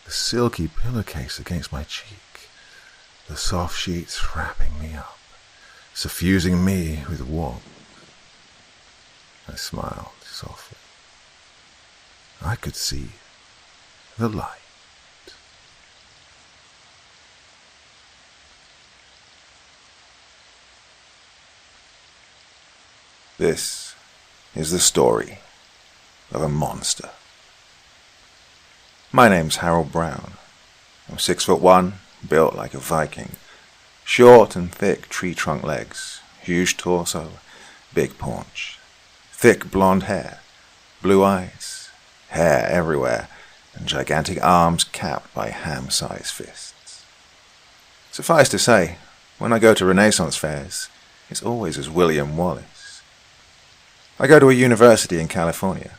the silky pillowcase against my cheek, the soft sheets wrapping me up, suffusing me with warmth. I smiled softly. I could see the light. This is the story of a monster. My name's Harold Brown. I'm 6'1", built like a Viking. Short and thick tree trunk legs, huge torso, big paunch. Thick blonde hair, blue eyes, hair everywhere, and gigantic arms capped by ham-sized fists. Suffice to say, when I go to Renaissance fairs, it's always as William Wallace. I go to a university in California,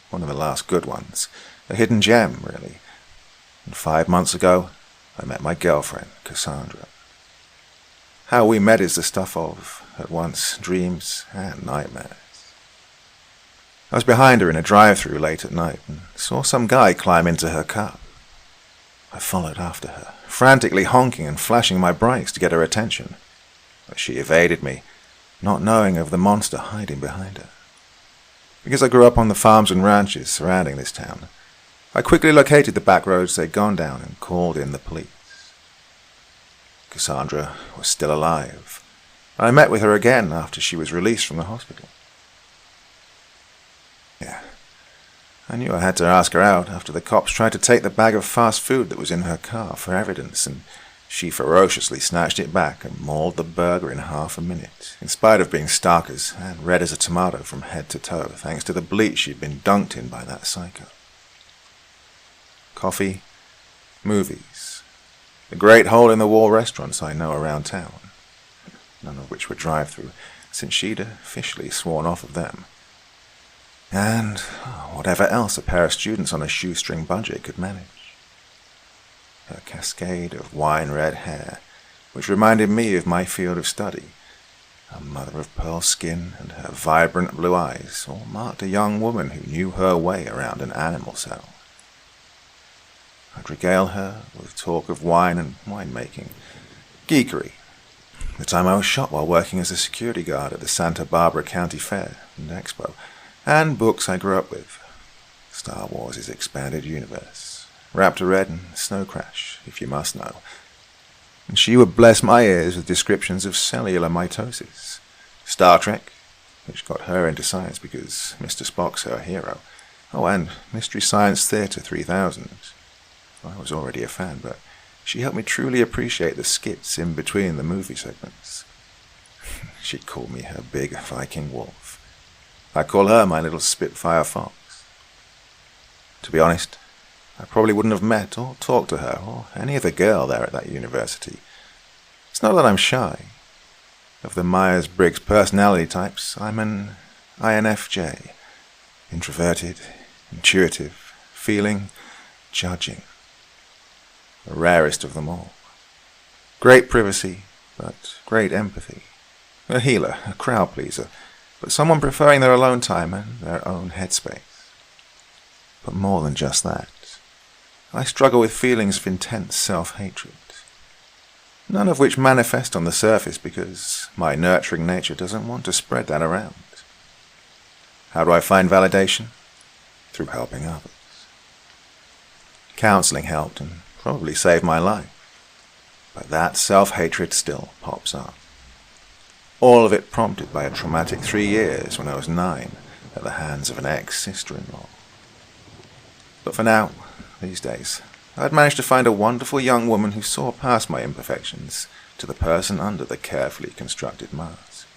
one of the last good ones, a hidden gem, really. And 5 months ago, I met my girlfriend, Cassandra. How we met is the stuff of, at once, dreams and nightmares. I was behind her in a drive-thru late at night and saw some guy climb into her car. I followed after her, frantically honking and flashing my brights to get her attention. But she evaded me, not knowing of the monster hiding behind her. Because I grew up on the farms and ranches surrounding this town, I quickly located the back roads they'd gone down and called in the police. Cassandra was still alive, and I met with her again after she was released from the hospital. Yeah, I knew I had to ask her out after the cops tried to take the bag of fast food that was in her car for evidence, and she ferociously snatched it back and mauled the burger in half a minute, in spite of being stark as and red as a tomato from head to toe, thanks to the bleach she'd been dunked in by that psycho. Coffee, movies, the great hole-in-the-wall restaurants I know around town, none of which were drive-through, since she'd officially sworn off of them. And whatever else a pair of students on a shoestring budget could manage. Her cascade of wine-red hair, which reminded me of my field of study, her mother-of-pearl skin and her vibrant blue eyes all marked a young woman who knew her way around an animal cell. I'd regale her with talk of wine and winemaking, geekery, the time I was shot while working as a security guard at the Santa Barbara County Fair and Expo, and books I grew up with. Star Wars' expanded universe, Raptor Red and Snow Crash, if you must know. And she would bless my ears with descriptions of cellular mitosis, Star Trek, which got her into science because Mr. Spock's her hero. Oh, and Mystery Science Theater 3000. I was already a fan, but she helped me truly appreciate the skits in between the movie segments. She'd call me her big Viking wolf. I call her my little Spitfire fox. To be honest, I probably wouldn't have met or talked to her or any other girl there at that university. It's not that I'm shy. Of the Myers-Briggs personality types, I'm an INFJ. Introverted, intuitive, feeling, judging. The rarest of them all. Great privacy, but great empathy. A healer, a crowd pleaser, but someone preferring their alone time and their own headspace. But more than just that, I struggle with feelings of intense self-hatred, none of which manifest on the surface because my nurturing nature doesn't want to spread that around. How do I find validation? Through helping others. Counseling helped and probably saved my life, but that self-hatred still pops up. All of it prompted by a traumatic 3 years when I was 9 at the hands of an ex-sister-in-law. But for now, these days, I'd managed to find a wonderful young woman who saw past my imperfections to the person under the carefully constructed mask.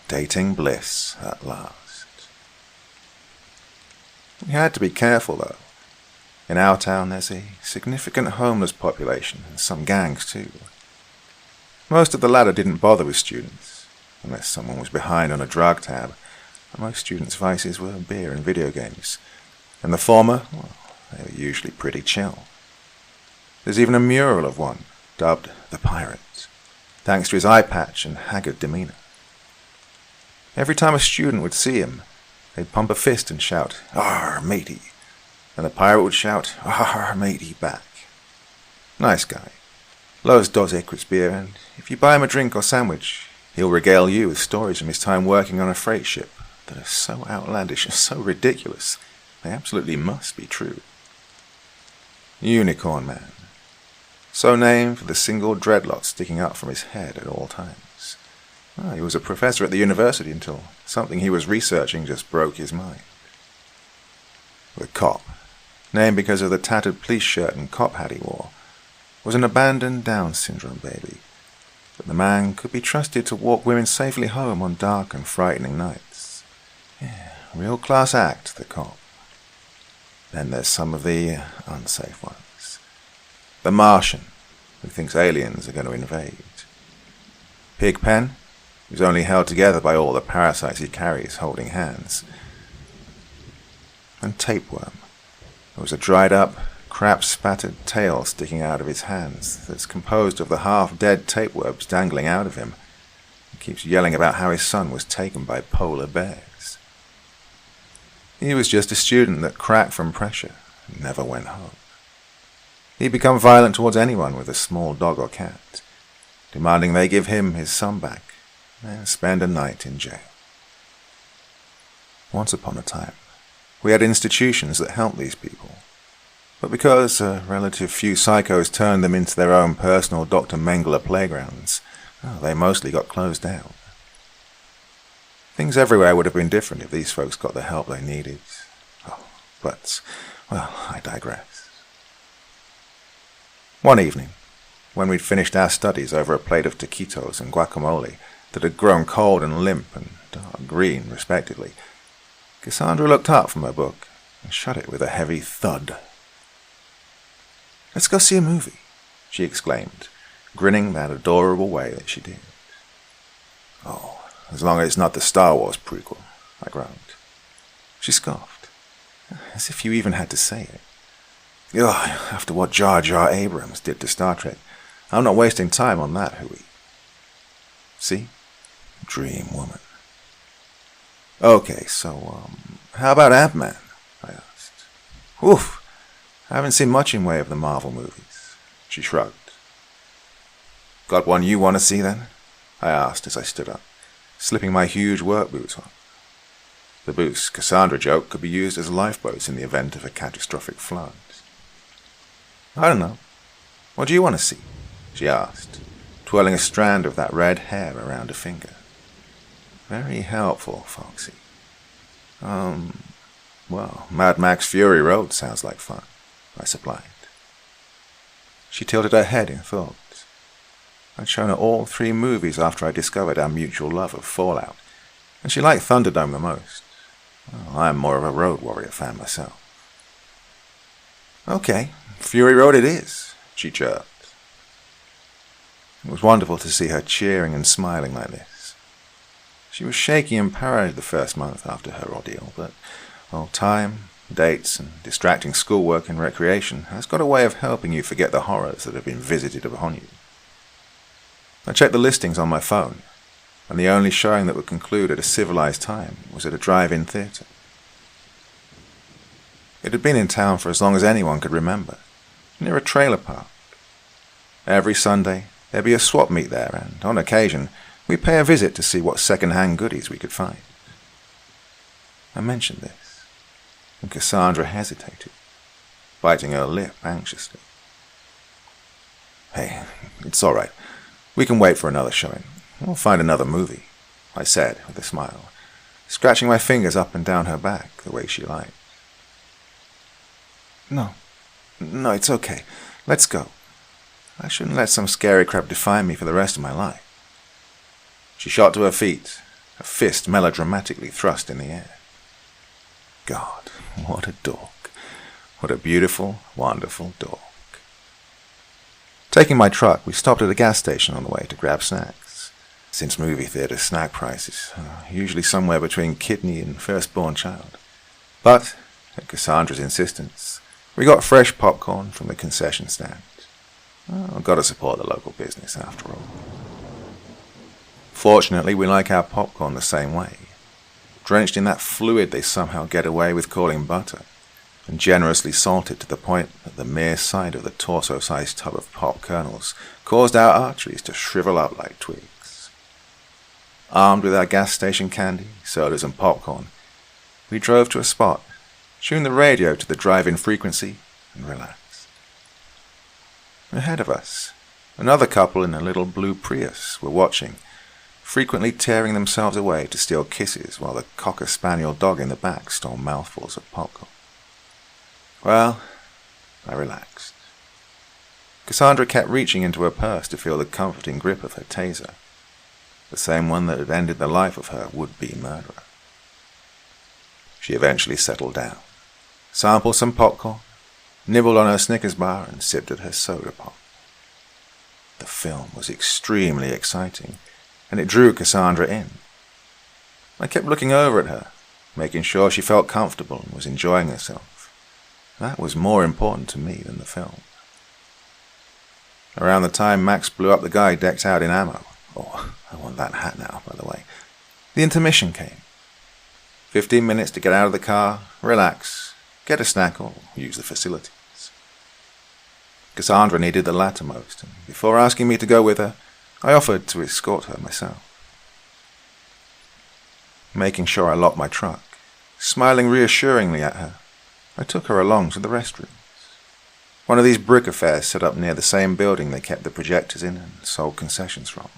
Dating bliss at last. We had to be careful, though. In our town, there's a significant homeless population, and some gangs, too. Most of the latter didn't bother with students, unless someone was behind on a drug tab. Most students' vices were beer and video games, and the former, well, they were usually pretty chill. There's even a mural of one, dubbed the Pirate, thanks to his eye patch and haggard demeanor. Every time a student would see him, they'd pump a fist and shout, "Arr, matey," and the pirate would shout, "Arr, matey," back. Nice guy. Loves Dos Equis beer, and if you buy him a drink or sandwich, he'll regale you with stories from his time working on a freight ship that are so outlandish and so ridiculous, they absolutely must be true. Unicorn Man. So named for the single dreadlock sticking up from his head at all times. He was a professor at the university until something he was researching just broke his mind. The Cop, named because of the tattered police shirt and cop hat he wore, was an abandoned Down syndrome baby, but the man could be trusted to walk women safely home on dark and frightening nights. Yeah, real class act, the Cop. Then there's some of the unsafe ones. The Martian, who thinks aliens are going to invade. Pigpen, who's only held together by all the parasites he carries holding hands. And Tapeworm, who was a dried-up, crap-spattered tail sticking out of his hands that's composed of the half-dead tapeworms dangling out of him. He keeps yelling about how his son was taken by polar bears. He was just a student that cracked from pressure and never went home. He'd become violent towards anyone with a small dog or cat, demanding they give him his son back and spend a night in jail. Once upon a time, we had institutions that helped these people, but because a relative few psychos turned them into their own personal Dr. Mengele playgrounds, they mostly got closed down. Things everywhere would have been different if these folks got the help they needed. But, I digress. One evening, when we'd finished our studies over a plate of taquitos and guacamole that had grown cold and limp and dark green, respectively, Cassandra looked up from her book and shut it with a heavy thud. "Let's go see a movie," she exclaimed, grinning that adorable way that she did. "Oh, as long as it's not the Star Wars prequel," I groaned. She scoffed, as if you even had to say it. After what Jar Jar Abrams did to Star Trek, I'm not wasting time on that hooey. See? Dream woman. Okay, so, how about Ant-Man? I asked. Oof, I haven't seen much in way of the Marvel movies. She shrugged. Got one you want to see then? I asked as I stood up, slipping my huge work boots on. The boots Cassandra joked could be used as lifeboats in the event of a catastrophic flood. I don't know. What do you want to see? She asked, twirling a strand of that red hair around a finger. Very helpful, Foxy. Mad Max Fury Road sounds like fun, I supplied. She tilted her head in thought. I'd shown her all 3 movies after I discovered our mutual love of Fallout, and she liked Thunderdome the most. I'm more of a Road Warrior fan myself. Okay, Fury Road it is, she chirped. It was wonderful to see her cheering and smiling like this. She was shaky and paranoid the first month after her ordeal, but time, dates, and distracting schoolwork and recreation has got a way of helping you forget the horrors that have been visited upon you. I checked the listings on my phone, and the only showing that would conclude at a civilized time was at a drive-in theatre. It had been in town for as long as anyone could remember, near a trailer park. Every Sunday, there'd be a swap meet there, and on occasion, we'd pay a visit to see what second-hand goodies we could find. I mentioned this, and Cassandra hesitated, biting her lip anxiously. "Hey, it's all right. We can wait for another showing. We'll find another movie," I said with a smile, scratching my fingers up and down her back the way she liked. No, it's okay. Let's go. I shouldn't let some scary crap define me for the rest of my life." She shot to her feet, a fist melodramatically thrust in the air. God, what a dork. What a beautiful, wonderful dork. Taking my truck, we stopped at a gas station on the way to grab snacks. Since movie theatre snack prices are usually somewhere between kidney and firstborn child. But, at Cassandra's insistence, we got fresh popcorn from the concession stand. I've got to support the local business after all. Fortunately, we like our popcorn the same way, drenched in that fluid they somehow get away with calling butter, and generously salted to the point that the mere sight of the torso-sized tub of pop kernels caused our arteries to shrivel up like twigs. Armed with our gas station candy, sodas and popcorn, we drove to a spot, tuned the radio to the drive-in frequency, and relaxed. Ahead of us, another couple in a little blue Prius were watching, frequently tearing themselves away to steal kisses while the cocker-spaniel dog in the back stole mouthfuls of popcorn. Well, I relaxed. Cassandra kept reaching into her purse to feel the comforting grip of her taser, the same one that had ended the life of her would-be murderer. She eventually settled down, sampled some popcorn, nibbled on her Snickers bar, and sipped at her soda pop. The film was extremely exciting, and it drew Cassandra in. I kept looking over at her, making sure she felt comfortable and was enjoying herself. That was more important to me than the film. Around the time Max blew up the guy decked out in ammo, I want that hat now, by the way, the intermission came. 15 minutes to get out of the car, relax, get a snack or use the facilities. Cassandra needed the latter most, and before asking me to go with her, I offered to escort her myself. Making sure I locked my truck, smiling reassuringly at her, I took her along to the restrooms. One of these brick affairs set up near the same building they kept the projectors in and sold concessions from.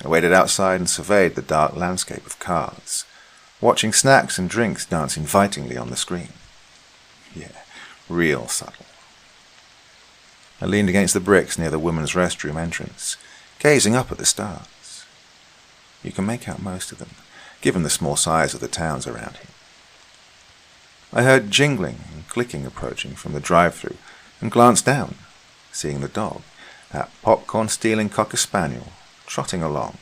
I waited outside and surveyed the dark landscape of cars, watching snacks and drinks dance invitingly on the screen. Yeah, real subtle. I leaned against the bricks near the women's restroom entrance, gazing up at the stars. You can make out most of them, given the small size of the towns around here. I heard jingling and clicking approaching from the drive-thru and glanced down, seeing the dog, that popcorn-stealing cocker-spaniel, trotting along,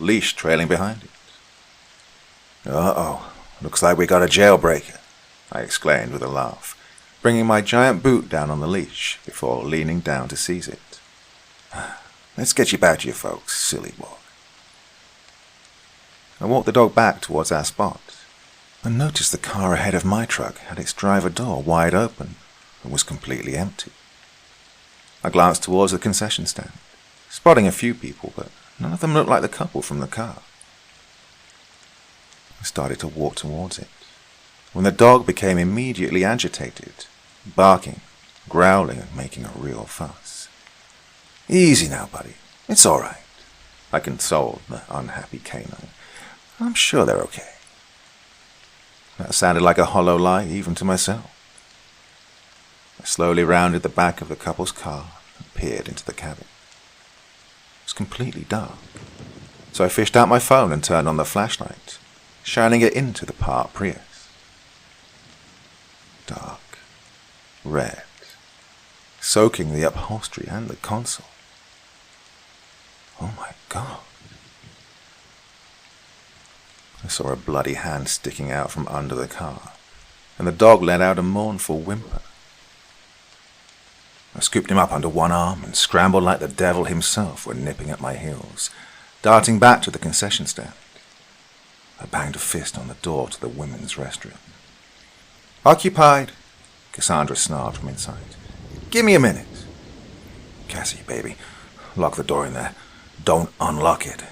leash trailing behind it. "Uh-oh, looks like we got a jailbreaker," I exclaimed with a laugh, bringing my giant boot down on the leash before leaning down to seize it. "Let's get you back to your folks, silly boy." I walked the dog back towards our spot, and noticed the car ahead of my truck had its driver door wide open and was completely empty. I glanced towards the concession stand, spotting a few people, but none of them looked like the couple from the car. I started to walk towards it, when the dog became immediately agitated, barking, growling, and making a real fuss. "Easy now, buddy. It's all right," I consoled the unhappy canine. "I'm sure they're okay." That sounded like a hollow lie even to myself. I slowly rounded the back of the couple's car and peered into the cabin. It was completely dark, so I fished out my phone and turned on the flashlight, shining it into the parked Prius. Dark, red, soaking the upholstery and the console. Oh my God. I saw a bloody hand sticking out from under the car, and the dog let out a mournful whimper. I scooped him up under one arm and scrambled like the devil himself when nipping at my heels, darting back to the concession stand. I banged a fist on the door to the women's restroom. "Occupied," Cassandra snarled from inside. "Give me a minute." "Cassie, baby, lock the door in there. Don't unlock it,"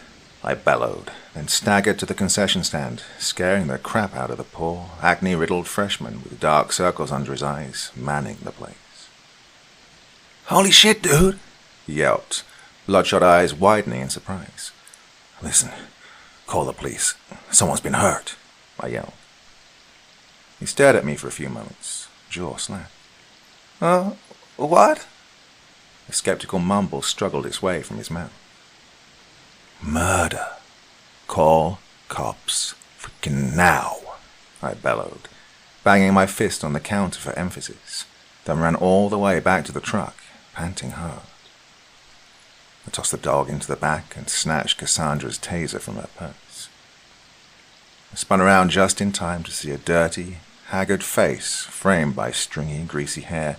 I bellowed, then staggered to the concession stand, scaring the crap out of the poor, acne-riddled freshman with dark circles under his eyes, manning the place. "Holy shit, dude," he yelped, bloodshot eyes widening in surprise. "Listen, call the police. Someone's been hurt," I yelled. He stared at me for a few moments, jaw slack. What?" A skeptical mumble struggled its way from his mouth. "Murder. Call cops freaking now," I bellowed, banging my fist on the counter for emphasis, then ran all the way back to the truck, panting hard. I tossed the dog into the back and snatched Cassandra's taser from her purse. I spun around just in time to see a dirty, haggard face framed by stringy, greasy hair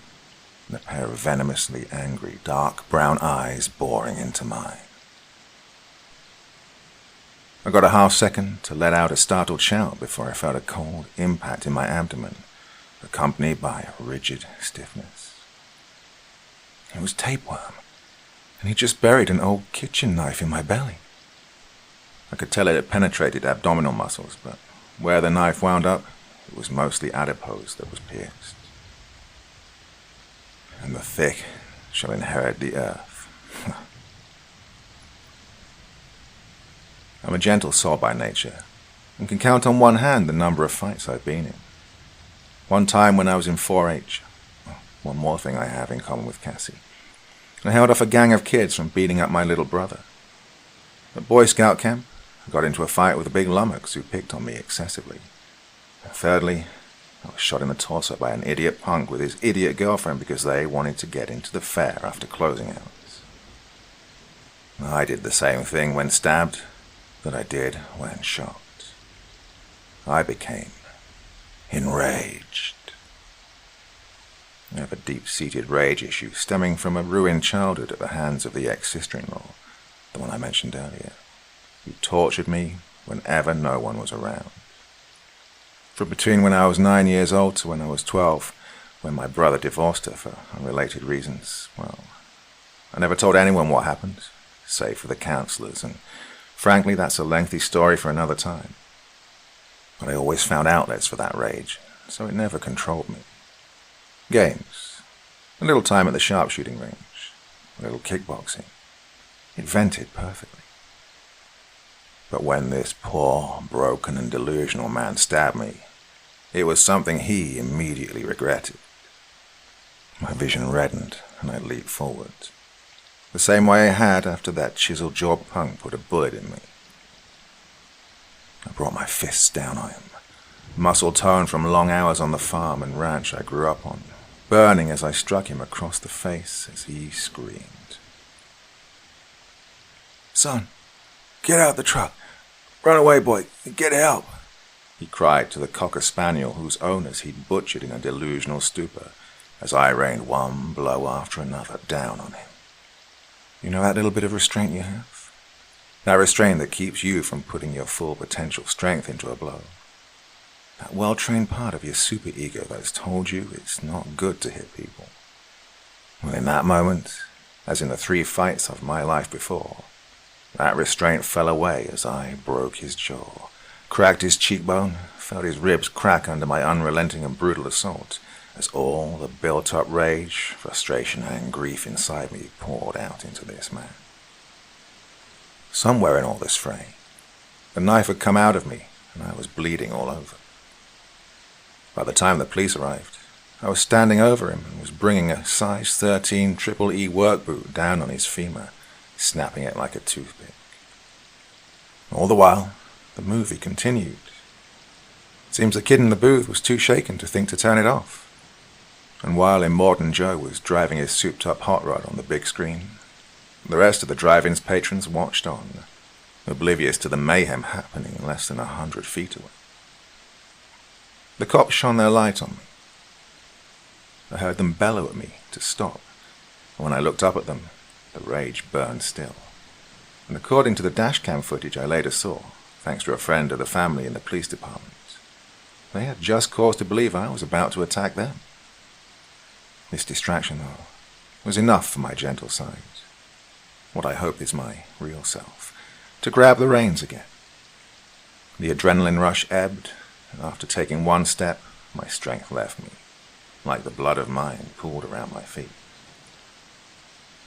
and a pair of venomously angry, dark brown eyes boring into mine. I got a half second to let out a startled shout before I felt a cold impact in my abdomen, accompanied by a rigid stiffness. It was tapeworm, and he'd just buried an old kitchen knife in my belly. I could tell it had penetrated abdominal muscles, but where the knife wound up, it was mostly adipose that was pierced. And the thick shall inherit the earth. I'm a gentle soul by nature, and can count on one hand the number of fights I've been in. One time when I was in 4-H, one more thing I have in common with Cassie, I held off a gang of kids from beating up my little brother. At Boy Scout camp, I got into a fight with a big lummox who picked on me excessively. And thirdly, I was shot in the torso by an idiot punk with his idiot girlfriend because they wanted to get into the fair after closing hours. I did the same thing when stabbed that I did when shot. I became enraged. I have a deep-seated rage issue stemming from a ruined childhood at the hands of the ex-sister-in-law, the one I mentioned earlier, who tortured me whenever no one was around. From between when I was 9 years old to when I was 12, when my brother divorced her for unrelated reasons, well, I never told anyone what happened, save for the counselors, and frankly, that's a lengthy story for another time. But I always found outlets for that rage, so it never controlled me. Games, a little time at the sharpshooting range, a little kickboxing. It vented perfectly. But when this poor, broken and delusional man stabbed me, it was something he immediately regretted. My vision reddened and I leaped forward, the same way I had after that chisel-jawed punk put a bullet in me. I brought my fists down on him, muscle toned from long hours on the farm and ranch I grew up on, burning as I struck him across the face as he screamed. "Son, get out the truck. Run away, boy. Get help," he cried to the cocker spaniel whose owners he'd butchered in a delusional stupor as I rained one blow after another down on him. You know that little bit of restraint you have? That restraint that keeps you from putting your full potential strength into a blow. That well-trained part of your superego that's told you it's not good to hit people. Well, in that moment, as in the 3 fights of my life before, that restraint fell away as I broke his jaw, cracked his cheekbone, felt his ribs crack under my unrelenting and brutal assault, as all the built-up rage, frustration, and grief inside me poured out into this man. Somewhere in all this fray, the knife had come out of me, and I was bleeding all over. By the time the police arrived, I was standing over him and was bringing a size 13 triple E work boot down on his femur, snapping it like a toothpick. All the while, the movie continued. It seems the kid in the booth was too shaken to think to turn it off. And while Immortan Joe was driving his souped-up hot rod on the big screen, the rest of the drive-in's patrons watched on, oblivious to the mayhem happening less than 100 feet away. The cops shone their light on me. I heard them bellow at me to stop, And when I looked up at them, the rage burned still. And according to the dashcam footage I later saw, thanks to a friend of the family in the police department, they had just cause to believe I was about to attack them. This distraction, though, was enough for my gentle side, what I hope is my real self, to grab the reins again. The adrenaline rush ebbed, and after taking one step, my strength left me, like the blood of mine pooled around my feet.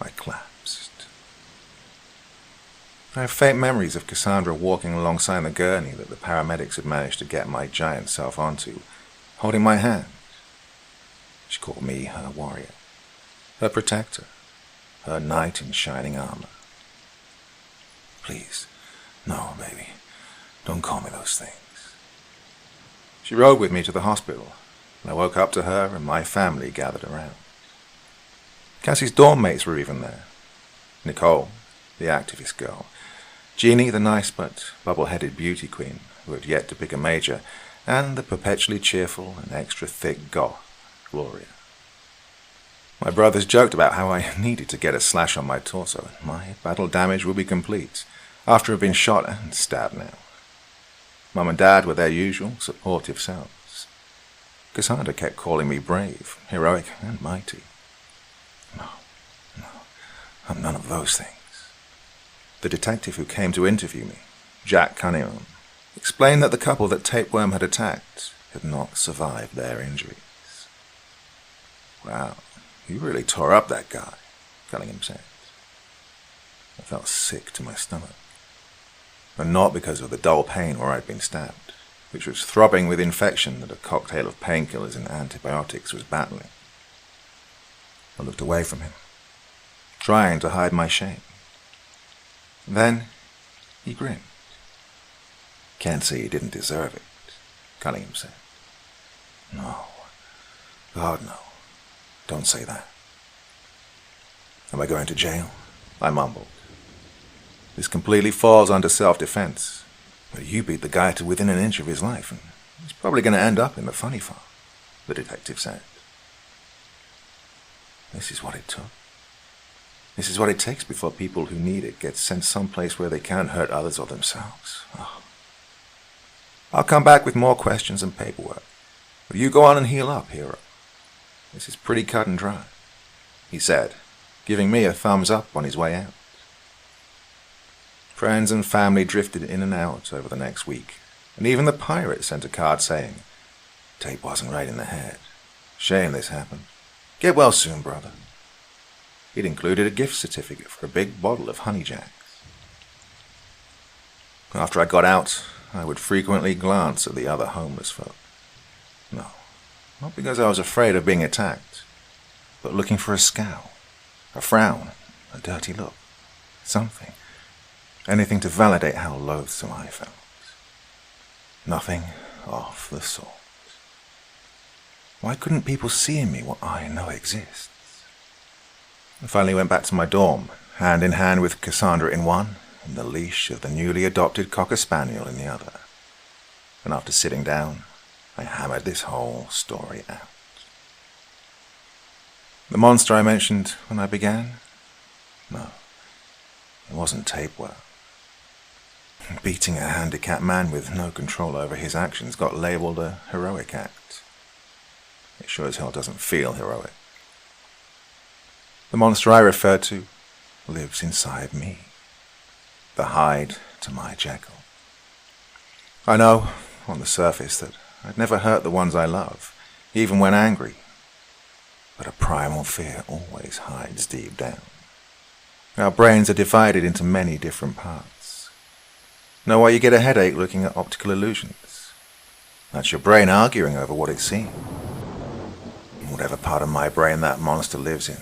I collapsed. I have faint memories of Cassandra walking alongside the gurney that the paramedics had managed to get my giant self onto, holding my hand. She called me her warrior, her protector, her knight in shining armor. Please, no, baby, don't call me those things. She rode with me to the hospital, and I woke up to her and my family gathered around. Cassie's dorm mates were even there. Nicole, the activist girl, Jeannie, the nice but bubble-headed beauty queen who had yet to pick a major, and the perpetually cheerful and extra thick goth, Gloria. My brothers joked about how I needed to get a slash on my torso, and my battle damage would be complete after I've been shot and stabbed now. Mum and Dad were their usual supportive selves. Cassandra kept calling me brave, heroic, and mighty. No, I'm none of those things. The detective who came to interview me, Jack Cunningham, explained that the couple that Tapeworm had attacked had not survived their injuries. Wow, you really tore up that guy, Cunningham said. I felt sick to my stomach. And not because of the dull pain where I'd been stabbed, which was throbbing with infection that a cocktail of painkillers and antibiotics was battling. I looked away from him, trying to hide my shame. Then he grinned. Can't say he didn't deserve it, Cunningham said. No, God no, don't say that. Am I going to jail? I mumbled. This completely falls under self-defense, but you beat the guy to within an inch of his life, and he's probably going to end up in the funny farm, the detective said. This is what it took. This is what it takes before people who need it get sent someplace where they can't hurt others or themselves. Oh. I'll come back with more questions and paperwork. But you go on and heal up, hero. This is pretty cut and dry, he said, giving me a thumbs up on his way out. Friends and family drifted in and out over the next week, and even the pirate sent a card saying, Tape wasn't right in the head. Shame this happened. Get well soon, brother. It included a gift certificate for a big bottle of Honey Jacks. After I got out, I would frequently glance at the other homeless folk. No, not because I was afraid of being attacked, but looking for a scowl, a frown, a dirty look, something, anything to validate how loathsome I felt. Nothing of the sort. Why couldn't people see in me what I know exists? I finally went back to my dorm, hand in hand with Cassandra in one, and the leash of the newly adopted Cocker Spaniel in the other. And after sitting down, I hammered this whole story out. The monster I mentioned when I began? No, it wasn't tapeworm. Beating a handicapped man with no control over his actions got labelled a heroic act. It sure as hell doesn't feel heroic. The monster I referred to lives inside me, the hide to my Jekyll. I know, on the surface, that I'd never hurt the ones I love, even when angry, but a primal fear always hides deep down. Our brains are divided into many different parts. Know why you get a headache looking at optical illusions? That's your brain arguing over what it's seen. Whatever part of my brain that monster lives in,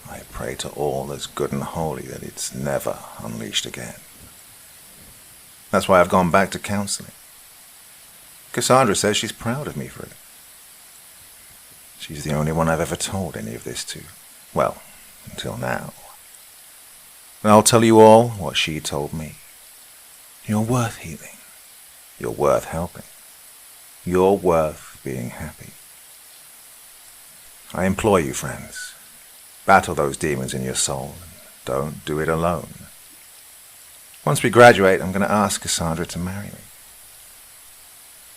I pray to all that's good and holy that it's never unleashed again. That's why I've gone back to counseling. Cassandra says she's proud of me for it. She's the only one I've ever told any of this to. Well, until now. And I'll tell you all what she told me. You're worth healing. You're worth helping. You're worth being happy. I implore you, friends, Battle those demons in your soul. Don't do it alone. Once we graduate, I'm going to ask Cassandra to marry me.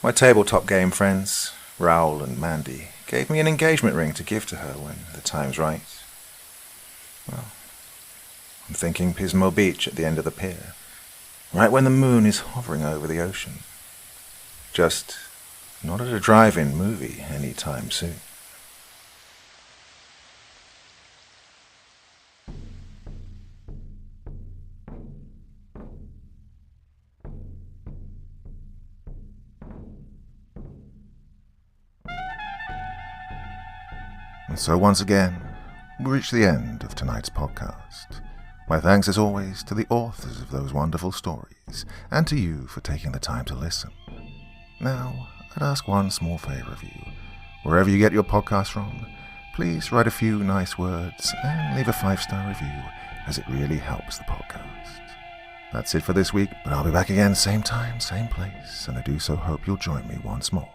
My tabletop game friends, Raoul and Mandy, gave me an engagement ring to give to her when the time's right. Well, I'm thinking Pismo Beach at the end of the pier, right when the moon is hovering over the ocean. Just not at a drive-in movie anytime soon. And so once again, we reach the end of tonight's podcast. My thanks as always to the authors of those wonderful stories, and to you for taking the time to listen. Now, I'd ask one small favor of you. Wherever you get your podcast from, please write a few nice words and leave a 5-star review, as it really helps the podcast. That's it for this week, but I'll be back again same time, same place, and I do so hope you'll join me once more.